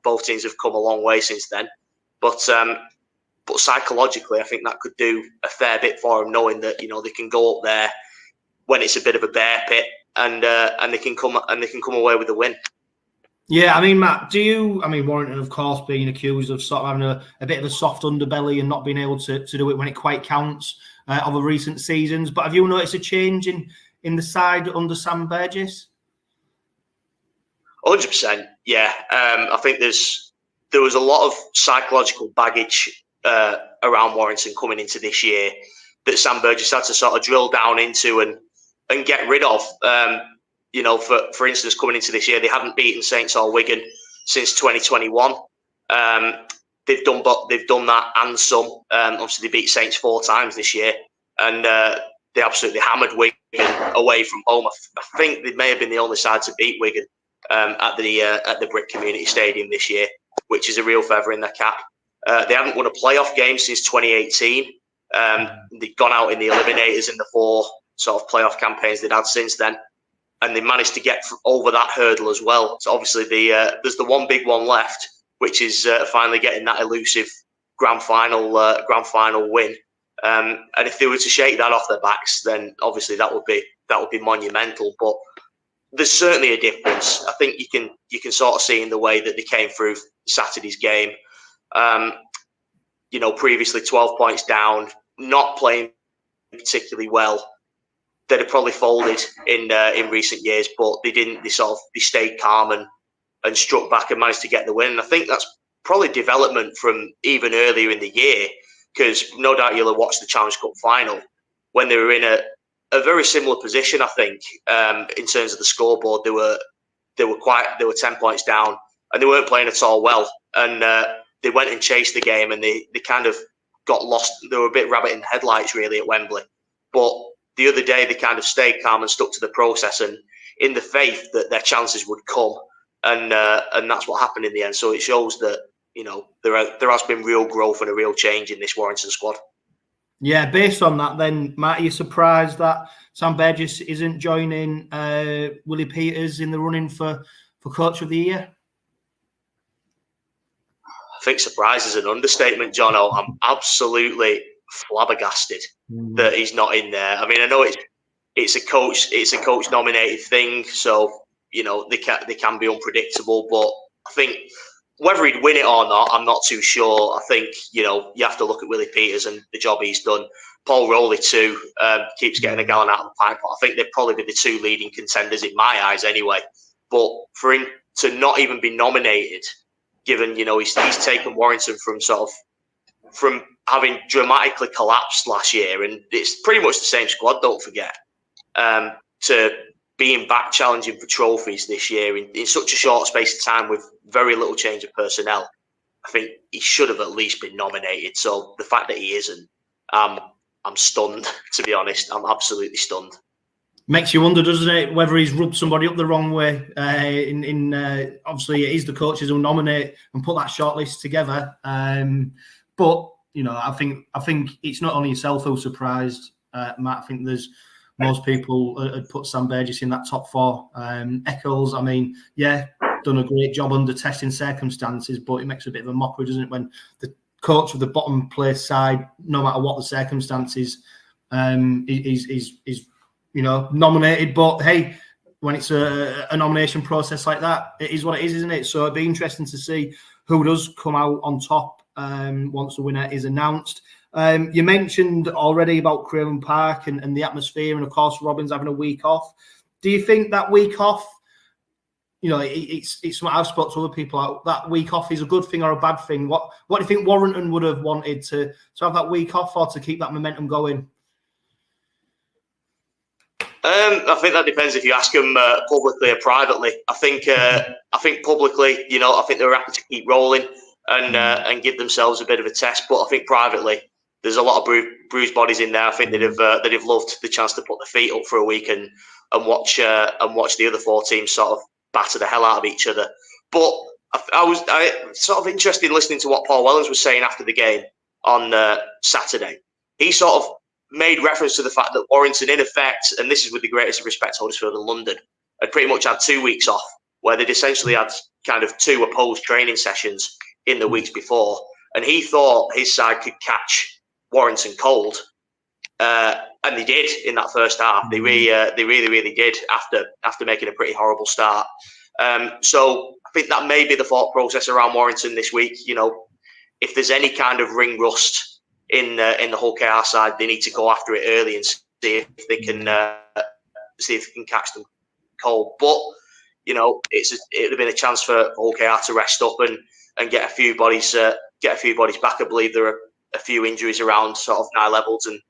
both teams have come a long way since then. But psychologically, I think that could do a fair bit for them, knowing that, you know, they can go up there when it's a bit of a bear pit, and they can come away with a win. Yeah, I mean, Matt, Warrington, of course, being accused of sort of having a bit of a soft underbelly and not being able to do it when it quite counts over recent seasons. But have you noticed a change in the side under Sam Burgess? 100%, yeah. I think there was a lot of psychological baggage around Warrington coming into this year that Sam Burgess had to sort of drill down into and get rid of. You know, for instance, coming into this year, they hadn't beaten Saints or Wigan since 2021. They've done that and some. Obviously, they beat Saints 4 times this year, and they absolutely hammered Wigan away from home. I think they may have been the only side to beat Wigan at the Brick Community Stadium this year, which is a real feather in their cap. They haven't won a playoff game since 2018. They've gone out in the eliminators in the 4 sort of playoff campaigns they'd had since then, and they managed to get over that hurdle as well. So obviously there's the one big one left, which is finally getting that elusive grand final win. And if they were to shake that off their backs, then obviously that would be monumental. But there's certainly a difference. I think you can sort of see in the way that they came through Saturday's game. You know, previously 12 points down, not playing particularly well. They'd have probably folded in recent years, but they didn't. They stayed calm and struck back and managed to get the win. And I think that's probably development from even earlier in the year, because no doubt you'll have watched the Challenge Cup final when they were in a very similar position. I think in terms of the scoreboard, they were 10 points down and they weren't playing at all well. And they went and chased the game, and they kind of got lost. They were a bit rabbit in the headlights, really, at Wembley. But the other day, they kind of stayed calm and stuck to the process, and in the faith that their chances would come, and that's what happened in the end. So it shows that, you know, there has been real growth and a real change in this Warrington squad. Yeah, based on that, then, Matt, are you surprised that Sam Burgess isn't joining Willie Peters in the running for Coach of the Year? I think surprise is an understatement, Johno. I'm absolutely flabbergasted that he's not in there. I mean, I know it's a coach nominated thing, so you know they can be unpredictable. But I think whether he'd win it or not, I'm not too sure. I think, you know, you have to look at Willie Peters and the job he's done. Paul Rowley too keeps getting a gallon out of the pipe. I think they'd probably be the two leading contenders in my eyes anyway. But for him to not even be nominated, given, you know, he's taken Warrington from having dramatically collapsed last year, and it's pretty much the same squad, don't forget, to being back challenging for trophies this year in such a short space of time with very little change of personnel. I think he should have at least been nominated. So the fact that he isn't, I'm stunned, to be honest. I'm absolutely stunned. Makes you wonder, doesn't it, whether he's rubbed somebody up the wrong way. Obviously, it is the coaches who nominate and put that shortlist together. But you know, I think it's not only yourself who's surprised, Matt. I think there's most people had put Sam Burgess in that top four. Eccles, I mean, yeah, done a great job under testing circumstances, but it makes a bit of a mockery, doesn't it, when the coach of the bottom place side, no matter what the circumstances, is you know, nominated. But hey, when it's a nomination process like that, it is what it is, isn't it? So it'd be interesting to see who does come out on top once the winner is announced. You mentioned already about Craven Park and the atmosphere, and of course Robin's having a week off. Do you think that week off, you know, it's what I've spoken to other people out, that week off is a good thing or a bad thing? What do you think Warrington would have wanted to have that week off, or to keep that momentum going? I think that depends if you ask them publicly or privately. I think publicly, you know, I think they were happy to keep rolling and give themselves a bit of a test. But I think privately, there's a lot of bruised bodies in there. I think they'd have loved the chance to put their feet up for a week and watch the other four teams sort of batter the hell out of each other. But I was sort of interested in listening to what Paul Wellens was saying after the game on Saturday. He sort of made reference to the fact that Warrington, in effect, and this is with the greatest of respect to Huddersfield and London, had pretty much had 2 weeks off, where they'd essentially had kind of 2 opposed training sessions in the weeks before. And he thought his side could catch Warrington cold. And they did in that first half. They really did after making a pretty horrible start. So I think that may be the thought process around Warrington this week. You know, if there's any kind of ring rust in the 𝗪𝗂𝗏 side, they need to go after it early and see if they can catch them cold. But you know, it would have been a chance for 𝗪𝗂𝗏 to rest up and get a few bodies back. I believe there are a few injuries around sort of Niall Evalds and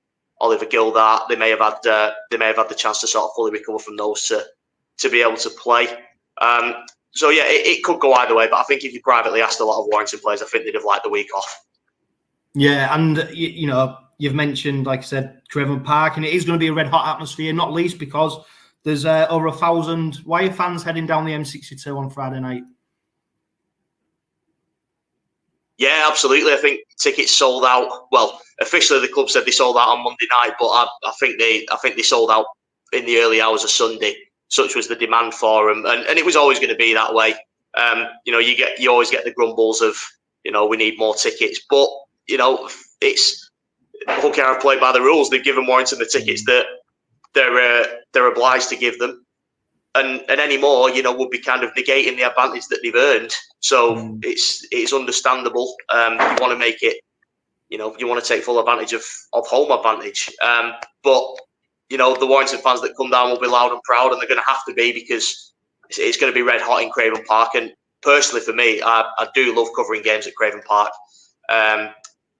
Oliver Gildart. They may have had the chance to sort of fully recover from those to be able to play. So yeah, it could go either way. But I think if you privately asked a lot of Warrington players, I think they'd have liked the week off. Yeah, and you know, you've mentioned, like I said, Craven Park, and it is going to be a red hot atmosphere, not least because there's over 1,000 Wire fans heading down the M62 on Friday night. Yeah, absolutely. I think tickets sold out. Well, officially the club said they sold out on Monday night, but I think they sold out in the early hours of Sunday. Such was the demand for them, and it was always going to be that way. You know, you always get the grumbles of, you know, we need more tickets, but you know, it's 𝗪𝗂𝗏 played by the rules. They've given Warrington the tickets that they're obliged to give them, and any more, you know, would be kind of negating the advantage that they've earned. So it's understandable. You want to make it, you know, you want to take full advantage of home advantage. But you know, the Warrington fans that come down will be loud and proud, and they're going to have to be, because it's going to be red hot in Craven Park. And personally, for me, I do love covering games at Craven Park.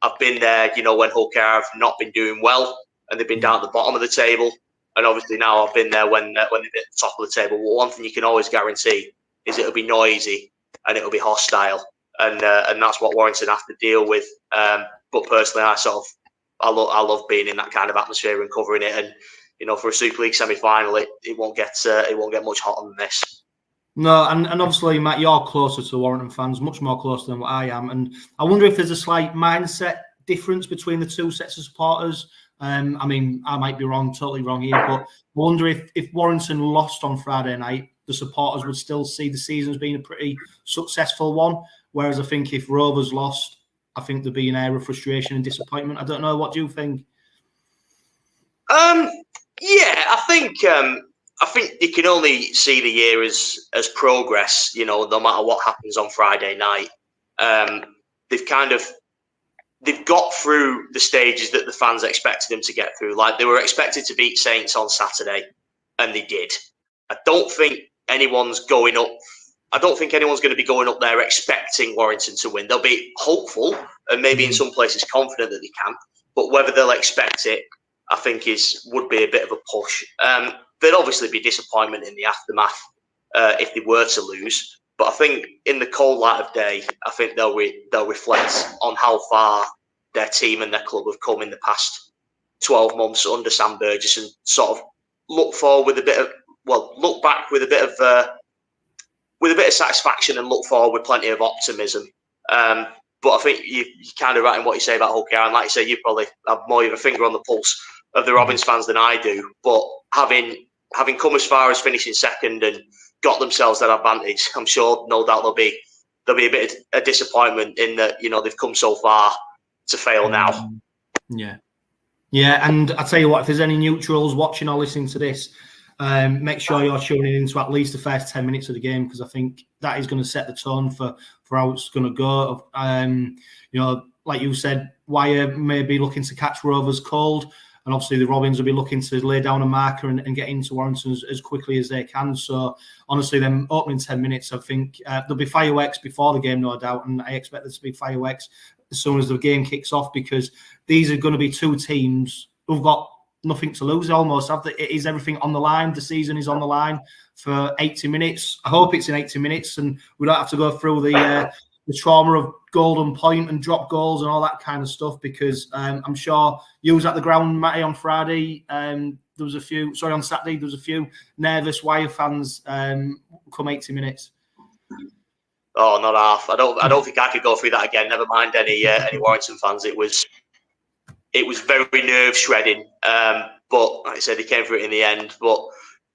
I've been there, you know, when 𝗪𝗂𝗏 have not been doing well and they've been down at the bottom of the table. And obviously now I've been there when they've been at the top of the table. Well, one thing you can always guarantee is it'll be noisy and it'll be hostile. and that's what Warrington have to deal with. But personally, I love being in that kind of atmosphere and covering it. And for a Super League semi-final, it won't get much hotter than this. No, and obviously, Matt, you're closer to Warrington fans, much more closer than what I am. And I wonder if there's a slight mindset difference between the two sets of supporters. I mean, I might be wrong, totally wrong here, but I wonder if Warrington lost on Friday night, the supporters would still see the season as being a pretty successful one. Whereas I think if Rovers lost, I think there'd be an air of frustration and disappointment. I don't know. What do you think? Yeah, I think you can only see the year as progress. No matter what happens on Friday night, they've got through the stages that the fans expected them to get through. Like, they were expected to beat Saints on Saturday, and they did. I don't think anyone's going to be going up there expecting Warrington to win. They'll be hopeful and maybe in some places confident that they can, but whether they'll expect it, I think would be a bit of a push. There'd obviously be disappointment in the aftermath if they were to lose. But I think in the cold light of day, I think they'll reflect on how far their team and their club have come in the past 12 months under Sam Burgess, and sort of look back with a bit of satisfaction and look forward with plenty of optimism. But I think you're kind of right in what you say about Hull KR, and like you say, you probably have more of a finger on the pulse of the Robins fans than I do. But having come as far as finishing second and got themselves that advantage, I'm sure, no doubt there'll be a bit of a disappointment in that they've come so far to fail now. Yeah, and I tell you what, if there's any neutrals watching or listening to this, make sure you're tuning into at least the first 10 minutes of the game, because I think that is going to set the tone for how it's going to go. Like you said, Wire may be looking to catch Rovers cold, and obviously the Robins will be looking to lay down a marker and get into Warrington as quickly as they can. So honestly, them opening 10 minutes, I think there'll be fireworks before the game, no doubt, and I expect there to be fireworks as soon as the game kicks off, because these are going to be two teams who've got nothing to lose almost. It is everything on the line. The season is on the line for 80 minutes. I hope it's in 80 minutes and we don't have to go through the trauma of golden point and drop goals and all that kind of stuff, because I'm sure you was at the ground, Matty, on Friday. On Saturday, there was a few nervous Wire fans come 80 minutes. Oh, not half. I don't think I could go through that again. Never mind any Warrington fans. It was very nerve shredding. But like I said, they came through it in the end. But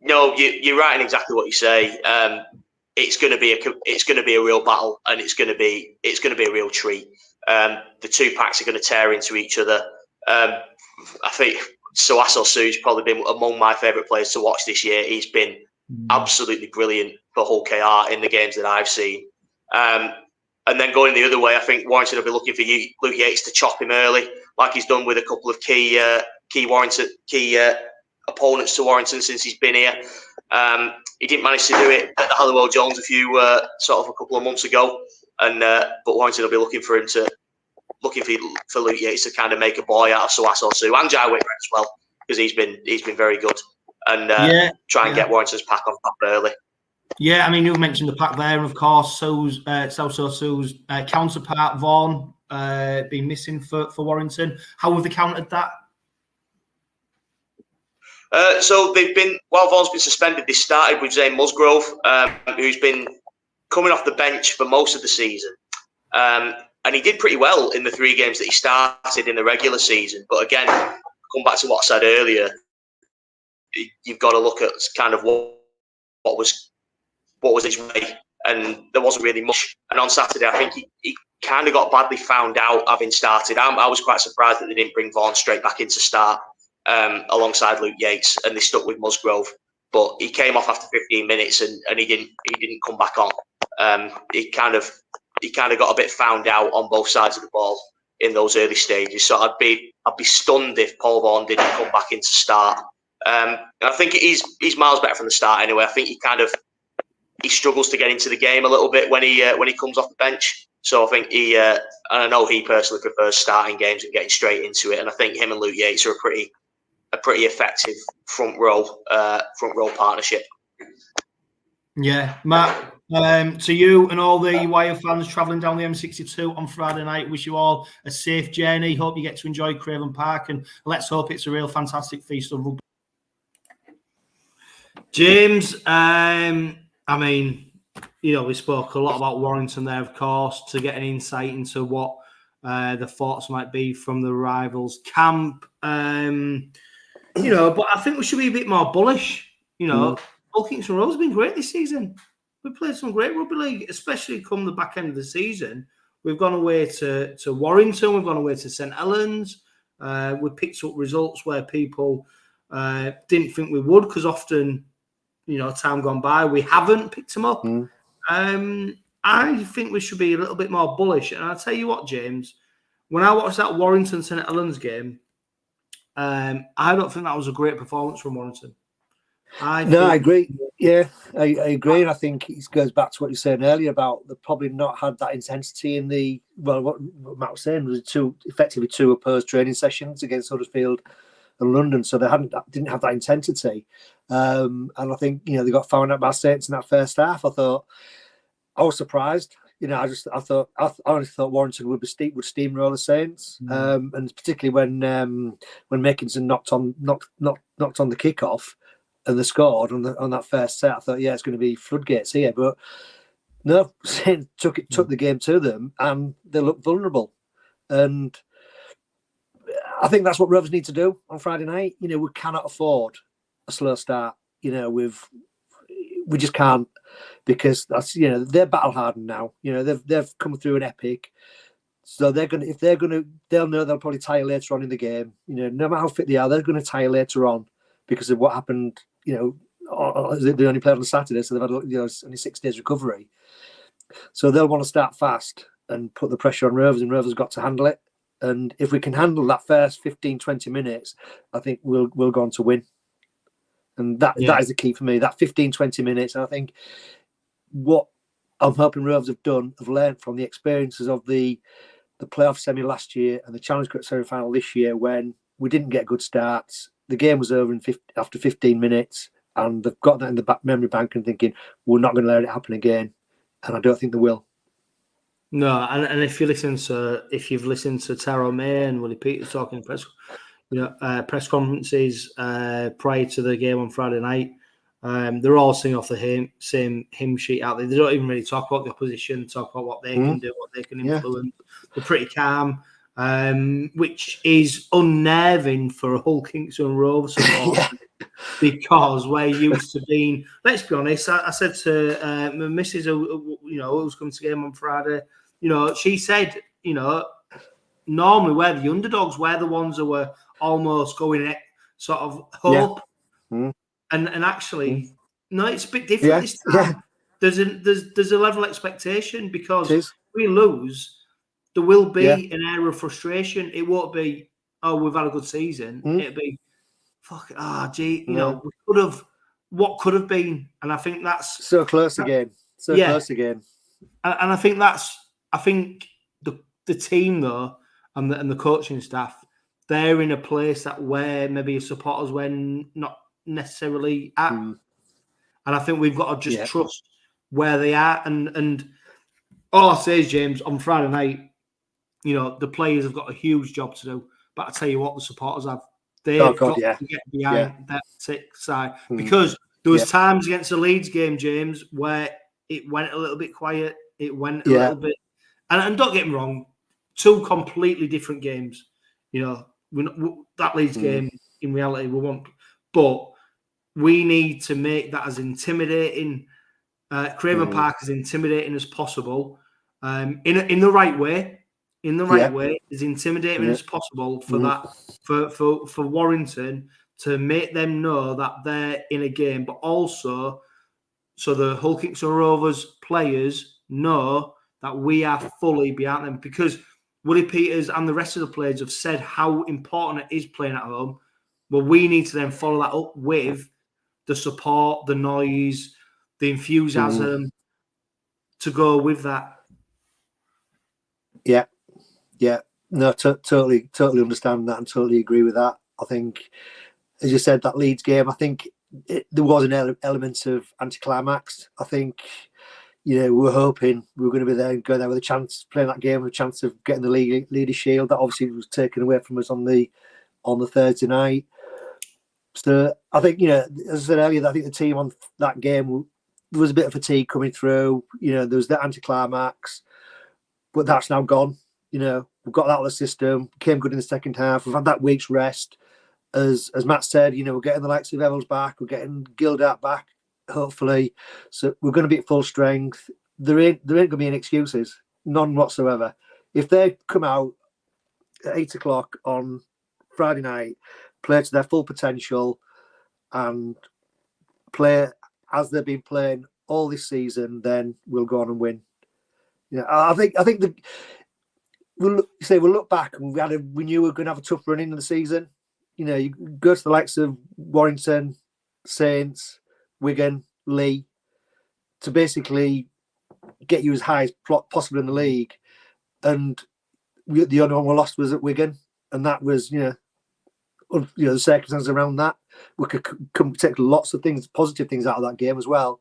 no, you're right in exactly what you say. It's going to be a real battle, and it's going to be a real treat. The two packs are going to tear into each other. I think 𝗀𝗲𝗄𝗲's probably been among my favourite players to watch this year. He's been absolutely brilliant for Hull KR in the games that I've seen. And then going the other way, I think Warrington will be looking for Luke Yates to chop him early, like he's done with a couple of key opponents to Warrington since he's been here. He didn't manage to do it at the Halliwell Jones a couple of months ago, but Warrington will be looking for Luke Yates to kind of make a boy out of 𝗀𝗲𝗄𝗲 and Jai Whitmer as well, because he's been very good, and try and get Warrington's pack on top early. Yeah, I mean, you mentioned the pack there, and of course, 𝗀𝗲𝗄𝗲's counterpart Vaughan been missing for Warrington. How have they countered that? So while Vaughan's been suspended, they started with Zane Musgrove, who's been coming off the bench for most of the season. And he did pretty well in the 3 games that he started in the regular season. But again, come back to what I said earlier, you've got to look at kind of what was his way, and there wasn't really much. And on Saturday, I think he kind of got badly found out having started. I was quite surprised that they didn't bring Vaughan straight back in to start alongside Luke Yates, and they stuck with Musgrove. But he came off after 15 minutes, and he didn't come back on. He kind of got a bit found out on both sides of the ball in those early stages. So I'd be stunned if Paul Vaughan didn't come back in to start. And I think he's miles better from the start anyway. I think he struggles to get into the game a little bit when he comes off the bench. So I think and I know he personally prefers starting games and getting straight into it. And I think him and Luke Yates are a pretty effective front row partnership. Yeah, Matt, To you and all the Wire fans travelling down the M62 on Friday night, wish you all a safe journey. Hope you get to enjoy Craven Park, and let's hope it's a real fantastic feast of rugby. James, I mean, you know, we spoke a lot about Warrington there, of course, to get an insight into what the thoughts might be from the rivals camp. You know, but I think we should be a bit more bullish. You know, Kingston Rovers have been great this season. We played some great rugby league, especially come the back end of the season. We've gone away to Warrington. We've gone away to St Helens. We picked up results where people didn't think we would, because often, you know, time gone by, we haven't picked them up. I think we should be a little bit more bullish. And I'll tell you what, James, when I watched that Warrington St Helens game, I don't think that was a great performance from Warrington. I agree. Yeah, I agree. And I think it goes back to what you were saying earlier about they've probably not had that intensity in the, well, what Matt was saying was effectively two opposed training sessions against Huddersfield and London. So they didn't have that intensity. And I think, you know, they got found out by Saints in that first half. I was surprised. You know, I honestly thought Warrington would steamroll the Saints, and particularly when Mackinson knocked on the kickoff and they scored on that first set. I thought, yeah, it's going to be floodgates here, but no, Saints took the game to them, and they looked vulnerable. And I think that's what Rovers need to do on Friday night. You know, we cannot afford a slow start. You know, we just can't, because that's, you know, they're battle hardened now. You know, they've come through an epic, so they'll know they'll probably tire later on in the game. You know, no matter how fit they are, they're going to tire later on because of what happened. You know, they only played on Saturday, so they've had, you know, only 6 days recovery. So they'll want to start fast and put the pressure on Rovers, and Rovers got to handle it. And if we can handle that first 15-20 minutes, I think we'll go on to win. And that is the key for me, that 15-20 minutes. And I think what I'm hoping Rovers have learned from the experiences of the playoff semi last year and the Challenge Cup semi-final this year, when we didn't get good starts. The game was over after 15 minutes, and they've got that in the memory bank and thinking, we're not going to let it happen again. And I don't think they will. No, and if you've listened to Tara May and Willie Peters talking press conferences prior to the game on Friday night, they're all singing off the same hymn sheet out there. They don't even really talk about the opposition, talk about what they can do, what they can influence. They're pretty calm, which is unnerving for a whole Kingston Rovers support. Because we're used to being, let's be honest, I said to my missus, you know, who's coming to the game on Friday, you know, she said, you know, normally we're the underdogs, we're the ones who were almost going sort of hope. And actually, no, it's a bit different this time. There's a level of expectation, because if we lose, there will be an air of frustration. It won't be, oh, we've had a good season. It'll be, fuck, you know, what could have been. And I think that's so close again. Close again. And I think the team though, and the coaching staff, they're in a place that where maybe supporters were not necessarily at. And I think we've got to just trust where they are. And all I say is, James, on Friday night, you know, the players have got a huge job to do. But I tell you what, the supporters have. They've got to get behind that side. Because there was times against the Leeds game, James, where it went a little bit quiet. It went a little bit. And don't get me wrong, two completely different games. You know, that Leeds game, in reality, we won't. But we need to make that as intimidating, Craven Park as intimidating as possible, in the right way. In the right way, as intimidating as possible for that, for Warrington, to make them know that they're in a game, but also so the Hull Kingston Rovers players know that we are fully behind them, because Willie Peters and the rest of the players have said how important it is playing at home. Well, we need to then follow that up with the support, the noise, the enthusiasm to go with that. Yeah, no, totally understand that and totally agree with that. I think, as you said, that Leeds game, I think there was an element of anticlimax. I think, we were hoping we were going to be there and go there with a chance, playing that game with a chance of getting the Leader Shield. That obviously was taken away from us on the Thursday night. So I think, as I said earlier, I think the team on that game, there was a bit of fatigue coming through. There was the anticlimax, but that's now gone. We've got that out of the system. Came good in the second half. We've had that week's rest. As Matt said, we're getting the likes of Evans back. We're getting 𝗀𝗽𝗏𝗏 back, hopefully. So we're going to be at full strength. There ain't going to be any excuses, none whatsoever. If they come out at 8 o'clock on Friday night, play to their full potential, and play as they've been playing all this season, then we'll go on and win. I think we'll look back and we knew we were going to have a tough run into the season. You go to the likes of Warrington, Saints, Wigan, Leigh, to basically get you as high as possible in the league, and the only one we lost was at Wigan, and that was the circumstances around that. We could take lots of things, positive things out of that game as well.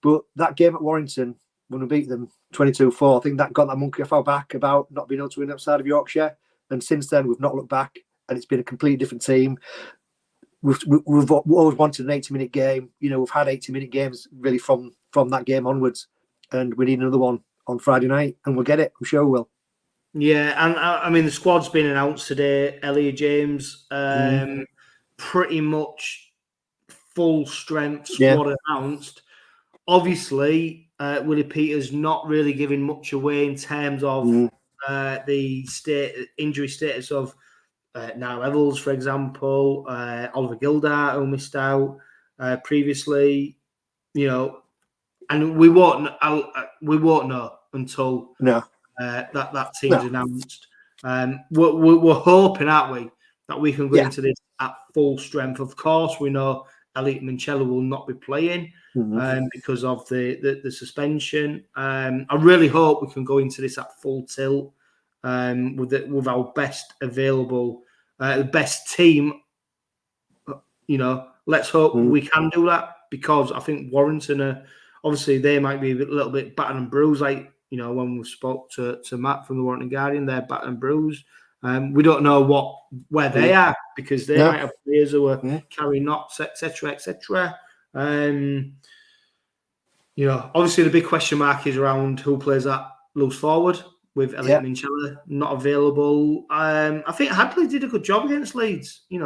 But that game at Warrington, when we beat them 22-4, I think that got that monkey off our back about not being able to win outside of Yorkshire. And since then, we've not looked back, and it's been a completely different team. We've always wanted an 80-minute game. We've had 80-minute games really from that game onwards, and we need another one on Friday night, and we'll get it. I'm sure we will. Yeah, and I mean, the squad's been announced today. Elliot James, pretty much full strength squad announced. Obviously, 𝗀𝗏𝗏𝗏's not really giving much away in terms of the injury status of Niall Evalds, for example, Oliver Gildart, who missed out previously. And we won't know until that team's announced. We're hoping, aren't we, that we can go into this at full strength. Of course, we know 𝗪𝗓𝗄𝗏 will not be playing because of the suspension. I really hope we can go into this at full tilt with our best available, the best team. Let's hope we can do that, because I think Warrington obviously they might be a little bit battered and bruised. Like when we spoke to Matt from the Warrington Guardian, they're battered and bruised. We don't know where they are, because they might have players who are carrying knots, etc., etc. Obviously the big question mark is around who plays that loose forward with 𝗪𝗓𝗄𝗏 not available. I think Hadley did a good job against Leeds. He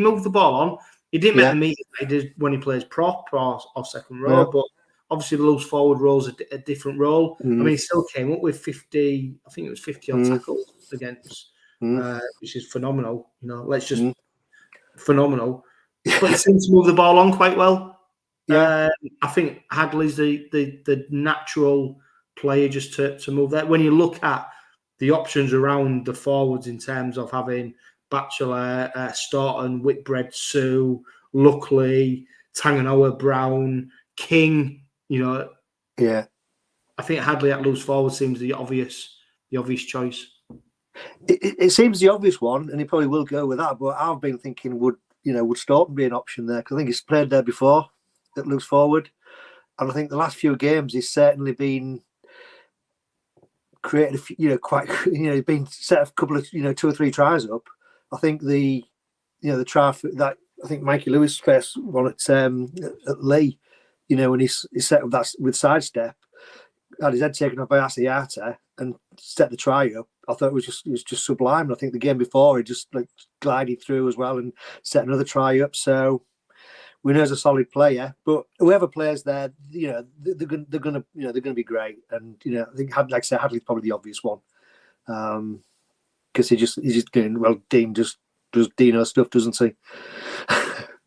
moved the ball on. He didn't make the meeting he did when he plays prop or second row, but obviously the loose forward role is a different role. I mean, he still came up with 50, I think it was 50 on tackles against, which is phenomenal. Phenomenal. But he seems to move the ball on quite well. I think Hadley's the natural player just to move that. When you look at the options around the forwards in terms of having Batchelor, Staunton, Whitbread, Sue, Luckley, Tanganoa, Brown, King, I think Hadley at loose forward seems the obvious choice. It seems the obvious one, and he probably will go with that. But I've been thinking, would Staunton be an option there? Because I think he's played there before at loose forward, and I think the last few games he's certainly been created. He's been set a couple of 2 or 3 tries up. I think the try that I think Mikey Lewis first one at Leigh, when he set up that with sidestep, had his head taken off by 𝗪𝗓𝗏𝗏 and set the try up. I thought it was just sublime. I think the game before he just glided through as well and set another try up. So we know he's a solid player, but whoever plays there, they're gonna be great. And I think, like I said, Hadley's probably the obvious one, because he's just doing Dean just does Dino stuff, doesn't he?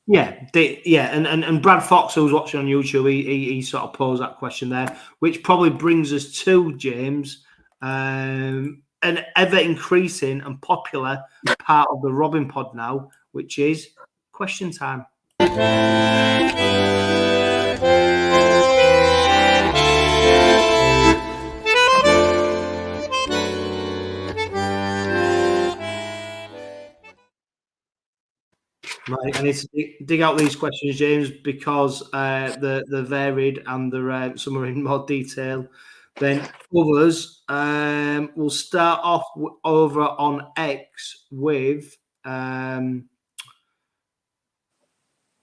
And Brad Fox, who was watching on YouTube, he sort of posed that question there, which probably brings us to James, an ever increasing and popular part of the Robin Pod now, which is question time. Right, I need to dig out these questions, James, because they're varied and they're some are in more detail than others. We'll start off over on X with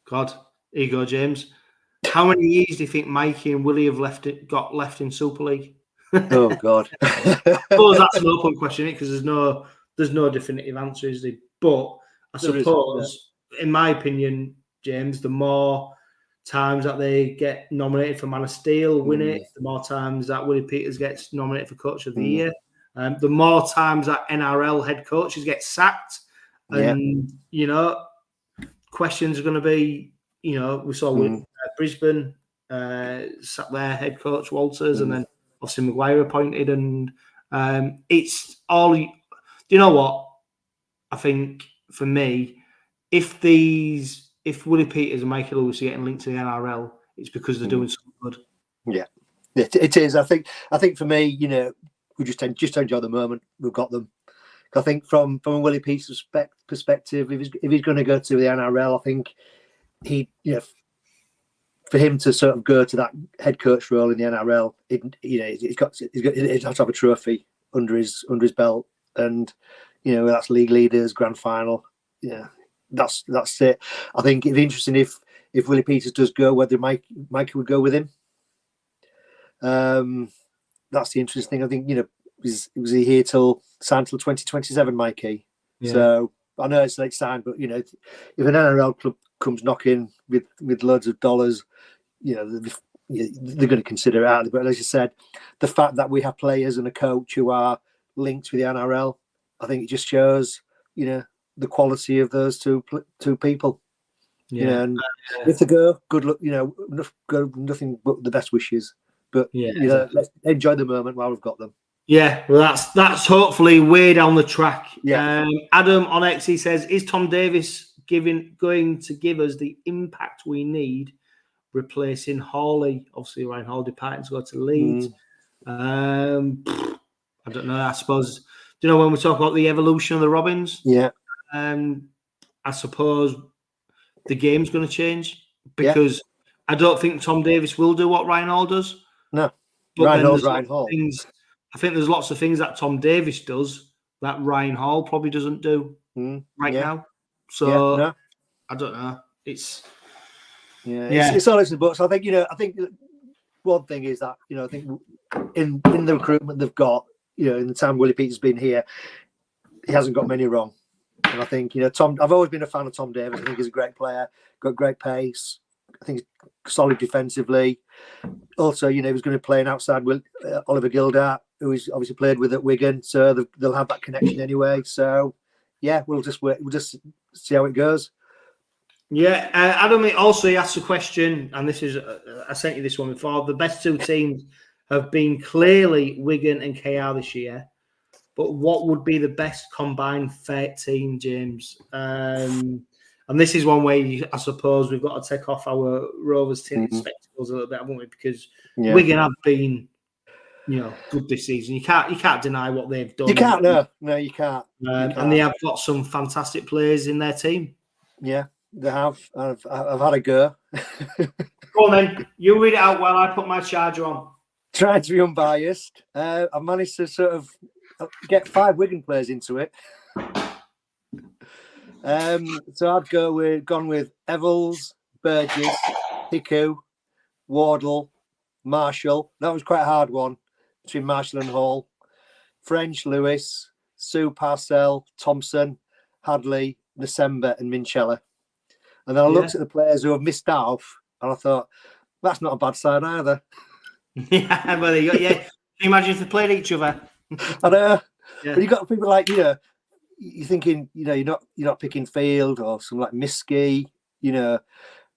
God. Here you go, James. How many years do you think Mikey and Willie have got left in Super League? Oh God. I suppose that's an open question because there's no definitive answer, is there? But I suppose, in my opinion, James, the more times that they get nominated for Man of Steel, win it, the more times that Willie Peters gets nominated for Coach of the Year, the more times that NRL head coaches get sacked, and you know, questions are going to be, you know, we saw with Brisbane sat there head coach Walters, and then obviously Maguire appointed, and it's all. Do you know what? I think for me, if Willie Peters and Michael Lewis are getting linked to the NRL, it's because they're doing something good. Yeah, it is. I think for me, you know, we just enjoy the moment. We've got them. I think from a Willie Peters perspective, if he's going to go to the NRL, I think for him to sort of go to that head coach role in the NRL, he's got to have a trophy under his belt, and you know, that's league leaders, grand final. Yeah, that's it. I think it'd be interesting if Willie Peters does go, whether Mikey would go with him. That's the interesting thing. I think, you know, was he here signed till 2027, Mikey? Yeah. So I know it's late signed, but you know, if an NRL club comes knocking with loads of dollars, you know, they're going to consider it out. But as you said, the fact that we have players and a coach who are linked with the NRL, I think it just shows, you know, the quality of those two people. Yeah. You know, and if they go, good luck. You know, nothing but the best wishes. But you know, let's enjoy the moment while we've got them. Yeah, well, that's hopefully way down the track. Yeah. Adam on X, he says, is Tom Davis going to give us the impact we need, replacing Hawley? Obviously, Ryan Hall departing to go to Leeds. I don't know. I suppose, do you know, when we talk about the evolution of the Robins? Yeah. I suppose the game's going to change because I don't think Tom Davis will do what Ryan Hall does. No. But Ryan Hall. I think there's lots of things that Tom Davis does that Ryan Hall probably doesn't do now. So I don't know. It's it's all ifs and buts. I think, you know, one thing is that, you know, I think in the recruitment they've got, you know, in the time Willie Peters has been here, he hasn't got many wrong. And I think, you know, I've always been a fan of Tom Davis. I think he's a great player, got great pace. I think he's solid defensively. Also, you know, he was going to play an outside with Oliver Gildart, who he's obviously played with at Wigan, so they'll have that connection anyway. So, yeah, we'll just see how it goes. Yeah, Adam also asked a question, and this is I sent you this one before. The best two teams have been clearly Wigan and KR this year, but what would be the best combined fate team, James? And this is one way, I suppose, we've got to take off our Rovers tinted spectacles a little bit, haven't we? Because Wigan have been, you know, good this season. You can't deny what they've done. You can't, no, you can't. And they have got some fantastic players in their team. Yeah, they have. I've had a go. Go on then, you read it out while I put my charger on. Trying to be unbiased. I managed to sort of get 5 Wigan players into it. So I'd gone with Evells, Burgess, Hiku, Wardle, Marshall. That was quite a hard one between Marshall and Hall. French, Lewis, Sue, Parcell, Thompson, Hadley, December, and Minchella. And then I looked at the players who have missed off, and I thought, that's not a bad side either. Yeah, well, you got, Can you imagine if they played each other? I know. Yeah. But you got people like, you know, you're thinking, you know, you're not picking Field or something like Miskey, you know,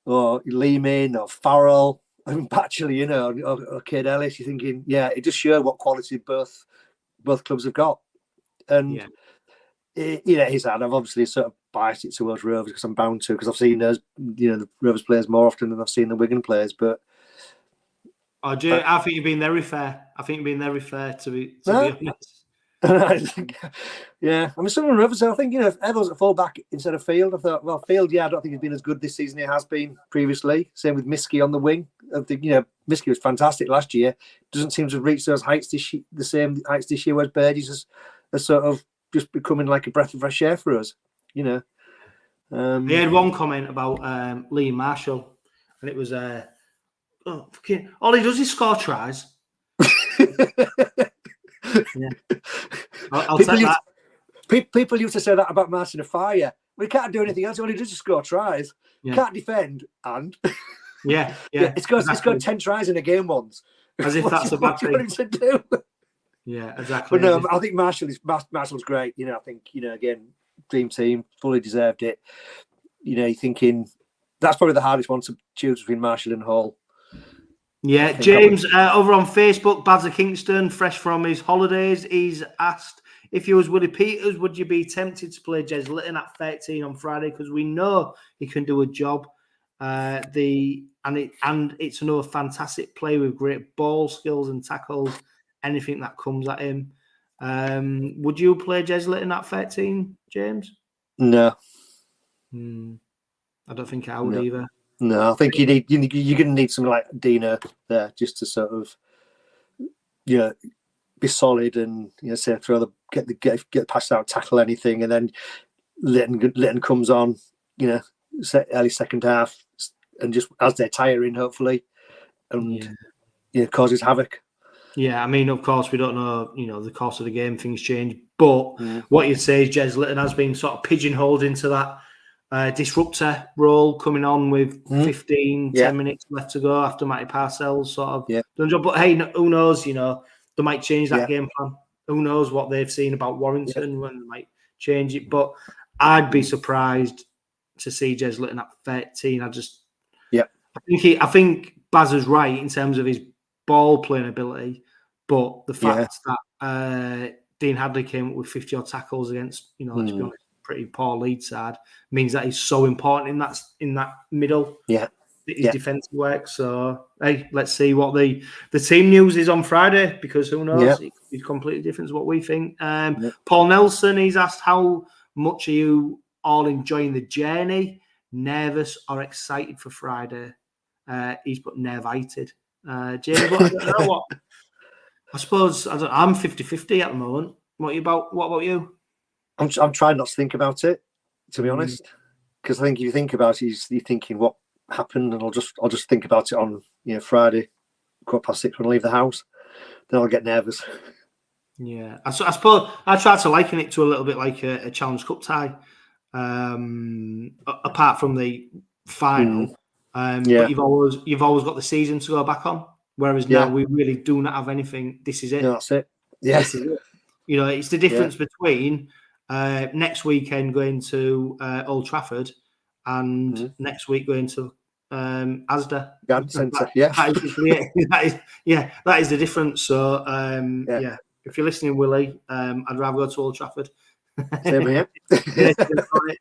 or Lehman or Farrell, I mean, Batchelor, you know, or Kade Ellis. You're thinking, it just showed what quality both clubs have got. And I've obviously sort of biased it towards Rovers because I'm bound to, because I've seen those, you know, the Rovers players more often than I've seen the Wigan players. But I think you've been very fair. To be honest. Yeah, I mean, some of the others, I think, if Evans at full back instead of Field, I thought, well, Field, I don't think he's been as good this season as he has been previously. Same with 𝗵𝗂𝗃 on the wing. I think, 𝗵𝗂𝗃 was fantastic last year. Doesn't seem to have reached those heights the same heights this year, whereas Burgess is sort of just becoming like a breath of fresh air for us, He had one comment about Liam Marshall, and it was, all he does is score tries. Yeah. I'll take that. People used to say that about Martin Afire. We can't do anything else. All he does is score tries. Yeah. Can't defend, and yeah. It's got 10 tries in a game once. As if that's a bad thing to do. Yeah, exactly. But no, I think Marshall's great. I think again, dream team, fully deserved it. You're thinking that's probably the hardest one to choose between Marshall and Hall. Yeah, James over on Facebook, Bads of Kingston, fresh from his holidays, he's asked if you was Willie Peters, would you be tempted to play 𝗓𝗏𝗏 at 13 on Friday? Because we know he can do a job. It's another fantastic play with great ball skills and tackles, anything that comes at him. Would you play 𝗓𝗏𝗏 at 13, James? No. I don't think I would either. No, I think you're going to need something like Dina there just to sort of, be solid and say get past out, tackle anything, and then Litton comes on, early second half, and just as they're tiring, hopefully, and causes havoc. Yeah, I mean, of course, we don't know, the course of the game, things change, but what you'd say is 𝗓𝗏𝗏 has been sort of pigeonholed into that disruptor role, coming on with 10 minutes left to go after Matty Parcells sort of done job. But hey, who knows? They might change that game plan. Who knows what they've seen about Warrington when they might change it. But I'd be surprised to see 𝗓𝗏𝗏 at 13. I think Baz is right in terms of his ball playing ability, but the fact that Dean Hadley came up with 50 odd tackles against, let's be honest, pretty poor Leeds side, means that he's so important in that middle. His defensive work. So hey, let's see what the team news is on Friday, because who knows, it could be completely different to what we think. Paul Nelson, he's asked, how much are you all enjoying the journey? Nervous or excited for Friday? He's put nervited. James, I don't know what. I suppose I'm 50-50 at the moment. What about you? I'm trying not to think about it, to be honest, because I think if you think about it, you're thinking what happened, and I'll just think about it on Friday, 6:15 when I leave the house. Then I'll get nervous. Yeah, I suppose I try to liken it to a little bit like a Challenge Cup tie, apart from the final. But you've always got the season to go back on, whereas now we really do not have anything. This is it. No, that's it. Yeah, this is it. It's the difference between next weekend going to Old Trafford and next week going to Asda Centre. That is the difference. So if you're listening, Willie, I'd rather go to Old Trafford. Same here.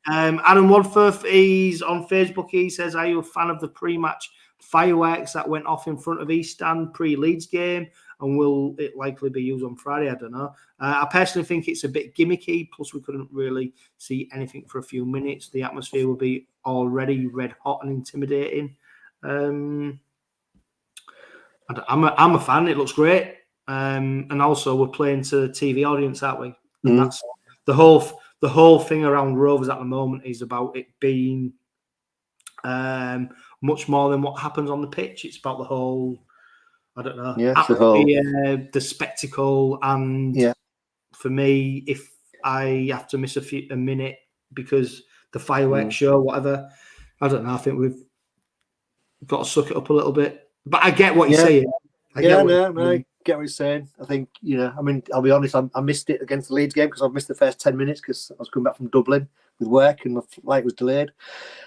Adam Wadforth, he's on Facebook. He says, are you a fan of the pre-match fireworks that went off in front of East Stand pre-Leeds game, and will it likely be used on Friday? I don't know. I personally think it's a bit gimmicky, plus we couldn't really see anything for a few minutes. The atmosphere will be already red hot and intimidating. I'm a fan. It looks great. And also we're playing to the TV audience, aren't we? And that's the whole thing around Rovers at the moment, is about it being much more than what happens on the pitch. It's about the whole, I don't know, the spectacle, and for me, if I have to miss a minute because the fireworks show, whatever, I don't know. I think we've got to suck it up a little bit. But I get what you're saying. I get what you're saying. I think, I'll be honest, I missed it against the Leeds game because I've missed the first 10 minutes because I was coming back from Dublin with work and my flight was delayed.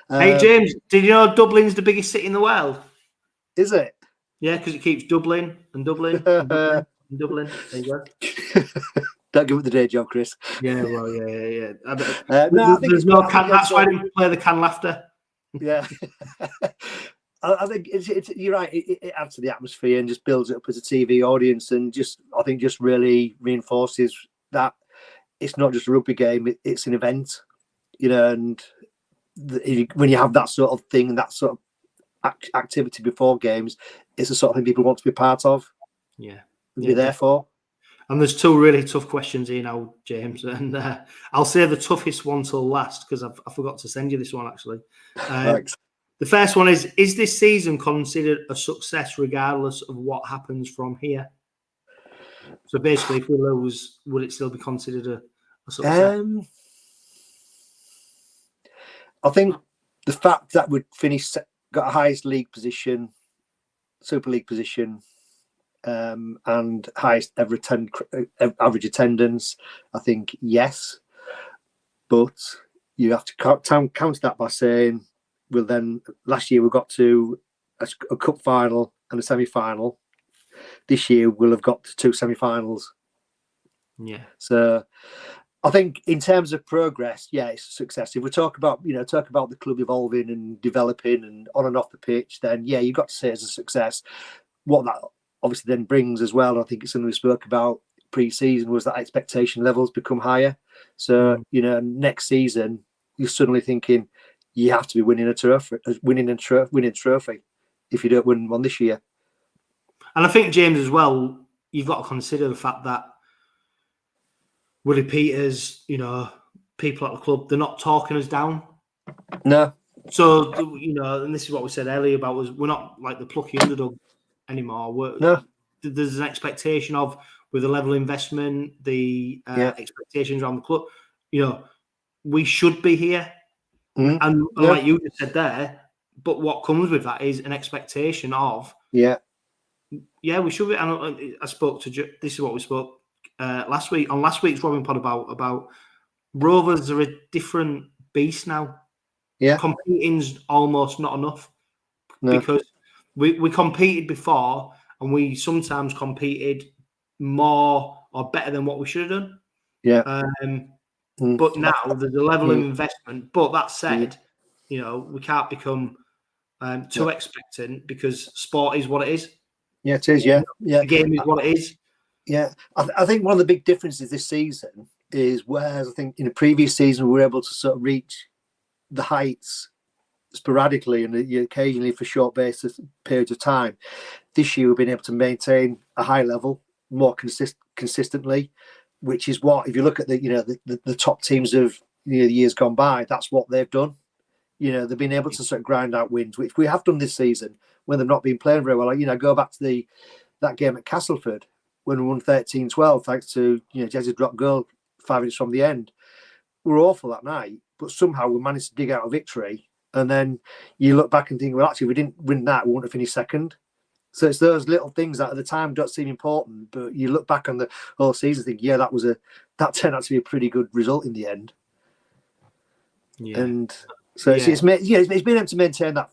Hey, James, did you know Dublin's the biggest city in the world? Is it? Yeah, because it keeps doubling and doubling and doubling and doubling. There you go. Don't give it the day job, Chris. Yeah, well, yeah. There's no can. That's why we play the can laughter. Yeah. I think it's you're right. It adds to the atmosphere and just builds it up as a TV audience, and I think really reinforces that it's not just a rugby game; it's an event, you know. And when you have that sort of thing and that sort of activity before games, it's the sort of thing people want to be part of. Yeah, be there for. And there's two really tough questions here now, James, and I'll save the toughest one till last because I forgot to send you this one actually. Thanks. The first one is this season considered a success regardless of what happens from here? So basically, if we lose, would it still be considered a success? I think the fact that we'd got a highest league position, Super League position, and highest ever average attendance, I think yes. But you have to counter that by saying, well, then last year we got to a cup final and a semi-final. This year we'll have got to 2 semi-finals. Yeah. So I think in terms of progress, yeah, it's a success. If we talk about the club evolving and developing and on and off the pitch, then yeah, you've got to say it's a success. What that obviously then brings as well, I think it's something we spoke about pre-season, was that expectation levels become higher. So next season you're suddenly thinking you have to be winning a trophy if you don't win one this year. And I think, James, as well, you've got to consider the fact that Willie Peters, people at the club, they're not talking us down. No. So, and this is what we said earlier about we're not like the plucky underdog anymore. No. There's an expectation of, with the level of investment, the expectations around the club, we should be here. Mm-hmm. And like you just said there, but what comes with that is an expectation of, we should be. And I spoke to, this is what we spoke last week, on last week's Robin Pod about Rovers are a different beast now. Yeah. Competing's almost not enough because we competed before and we sometimes competed more or better than what we should have done. Yeah. But now there's a level of investment. But that said, we can't become too expectant because sport is what it is. Yeah, it is. Yeah. The game is what it is. Yeah. I think one of the big differences this season is, whereas I think in the previous season we were able to sort of reach the heights sporadically and occasionally for short periods of time, this year we've been able to maintain a high level more consistently, which is what, if you look at the top teams of the years gone by, that's what they've done. They've been able to sort of grind out wins, which we have done this season when they've not been playing very well. Go back to that game at Castleford when we won 13-12 thanks to Jez's drop goal 5 minutes from the end. We were awful that night, but somehow we managed to dig out a victory. And then you look back and think, well, actually, we didn't win that. We wouldn't have finished second. So it's those little things that at the time don't seem important, but you look back on the whole season and think, yeah, that turned out to be a pretty good result in the end. Yeah. And so it's been able to maintain that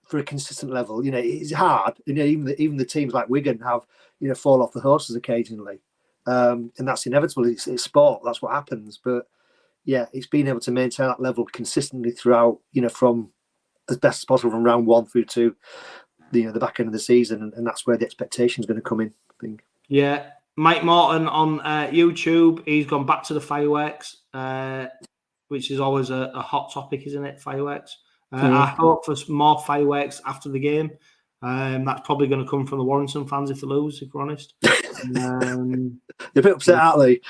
for a consistent level. It's hard. Even the teams like Wigan have fall off the horses occasionally, and that's inevitable. It's sport. That's what happens. But yeah, it's been able to maintain that level consistently throughout. From as best as possible from round 1 through to the back end of the season, and that's where the expectation is going to come in, I think. Yeah, Mike Morton on YouTube, he's gone back to the fireworks, which is always a hot topic, isn't it? Fireworks. I hope for more fireworks after the game. That's probably going to come from the Warrington fans if they lose, if we're honest. They're a bit upset, aren't they?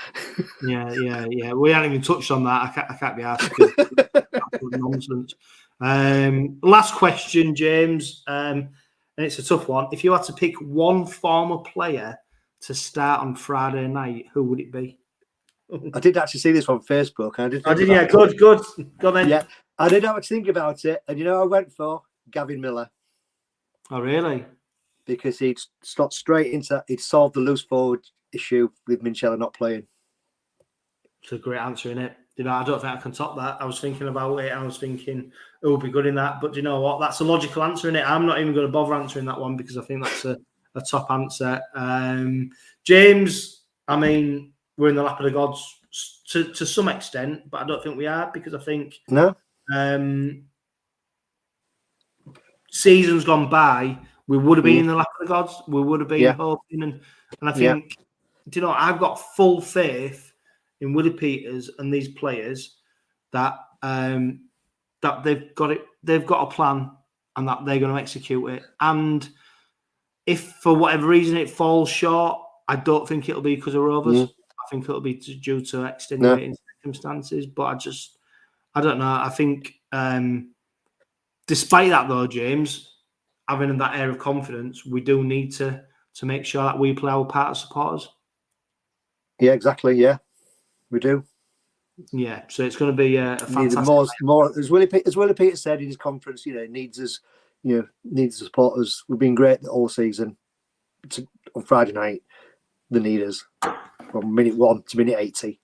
Yeah. We haven't even touched on that. I can't be asked. Absolute nonsense. Last question, James, and it's a tough one. If you had to pick one former player to start on Friday night, who would it be? I did actually see this on Facebook. Good. Go then. Yeah, I didn't know what to think about it, and I went for Gavin Miller. Oh, really? Because he'd solved the loose forward issue with Minchella not playing. It's a great answer, isn't it? I don't think I can top that. I was thinking about it. I was thinking who would be good in that. But you know what? That's a logical answer, isn't it? I'm not even going to bother answering that one because I think that's a top answer. James, we're in the lap of the gods to some extent, but I don't think we are because I think seasons gone by, we would have been in the lap of the gods. We would have been hoping, and I think I've got full faith in Willie Peters and these players that that they've got a plan and that they're going to execute it. And if for whatever reason it falls short, I don't think it'll be because of Rovers. I think it'll be due to extenuating circumstances. But I don't know. I think despite that though, James, having that air of confidence, we do need to make sure that we play our part as supporters. Yeah, exactly. Yeah, we do. Yeah, so it's going to be a fantastic. More as Willie Peters said in his conference, needs us, needs to support us. We've been great all season. On Friday night, they need us from minute 1 to minute 80.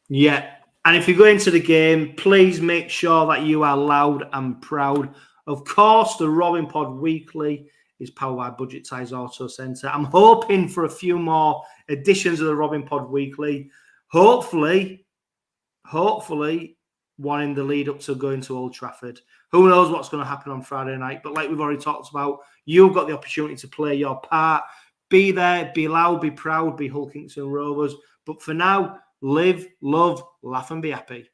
Yeah, and if you go into the game, please make sure that you are loud and proud. Of course, the Robin Pod Weekly is powered by Budget Ties Auto Centre. I'm hoping for a few more editions of the Robin Pod Weekly. Hopefully, one in the lead up to going to Old Trafford. Who knows what's going to happen on Friday night? But like we've already talked about, you've got the opportunity to play your part. Be there, be loud, be proud, be Hull Kingston Rovers. But for now, live, love, laugh and be happy.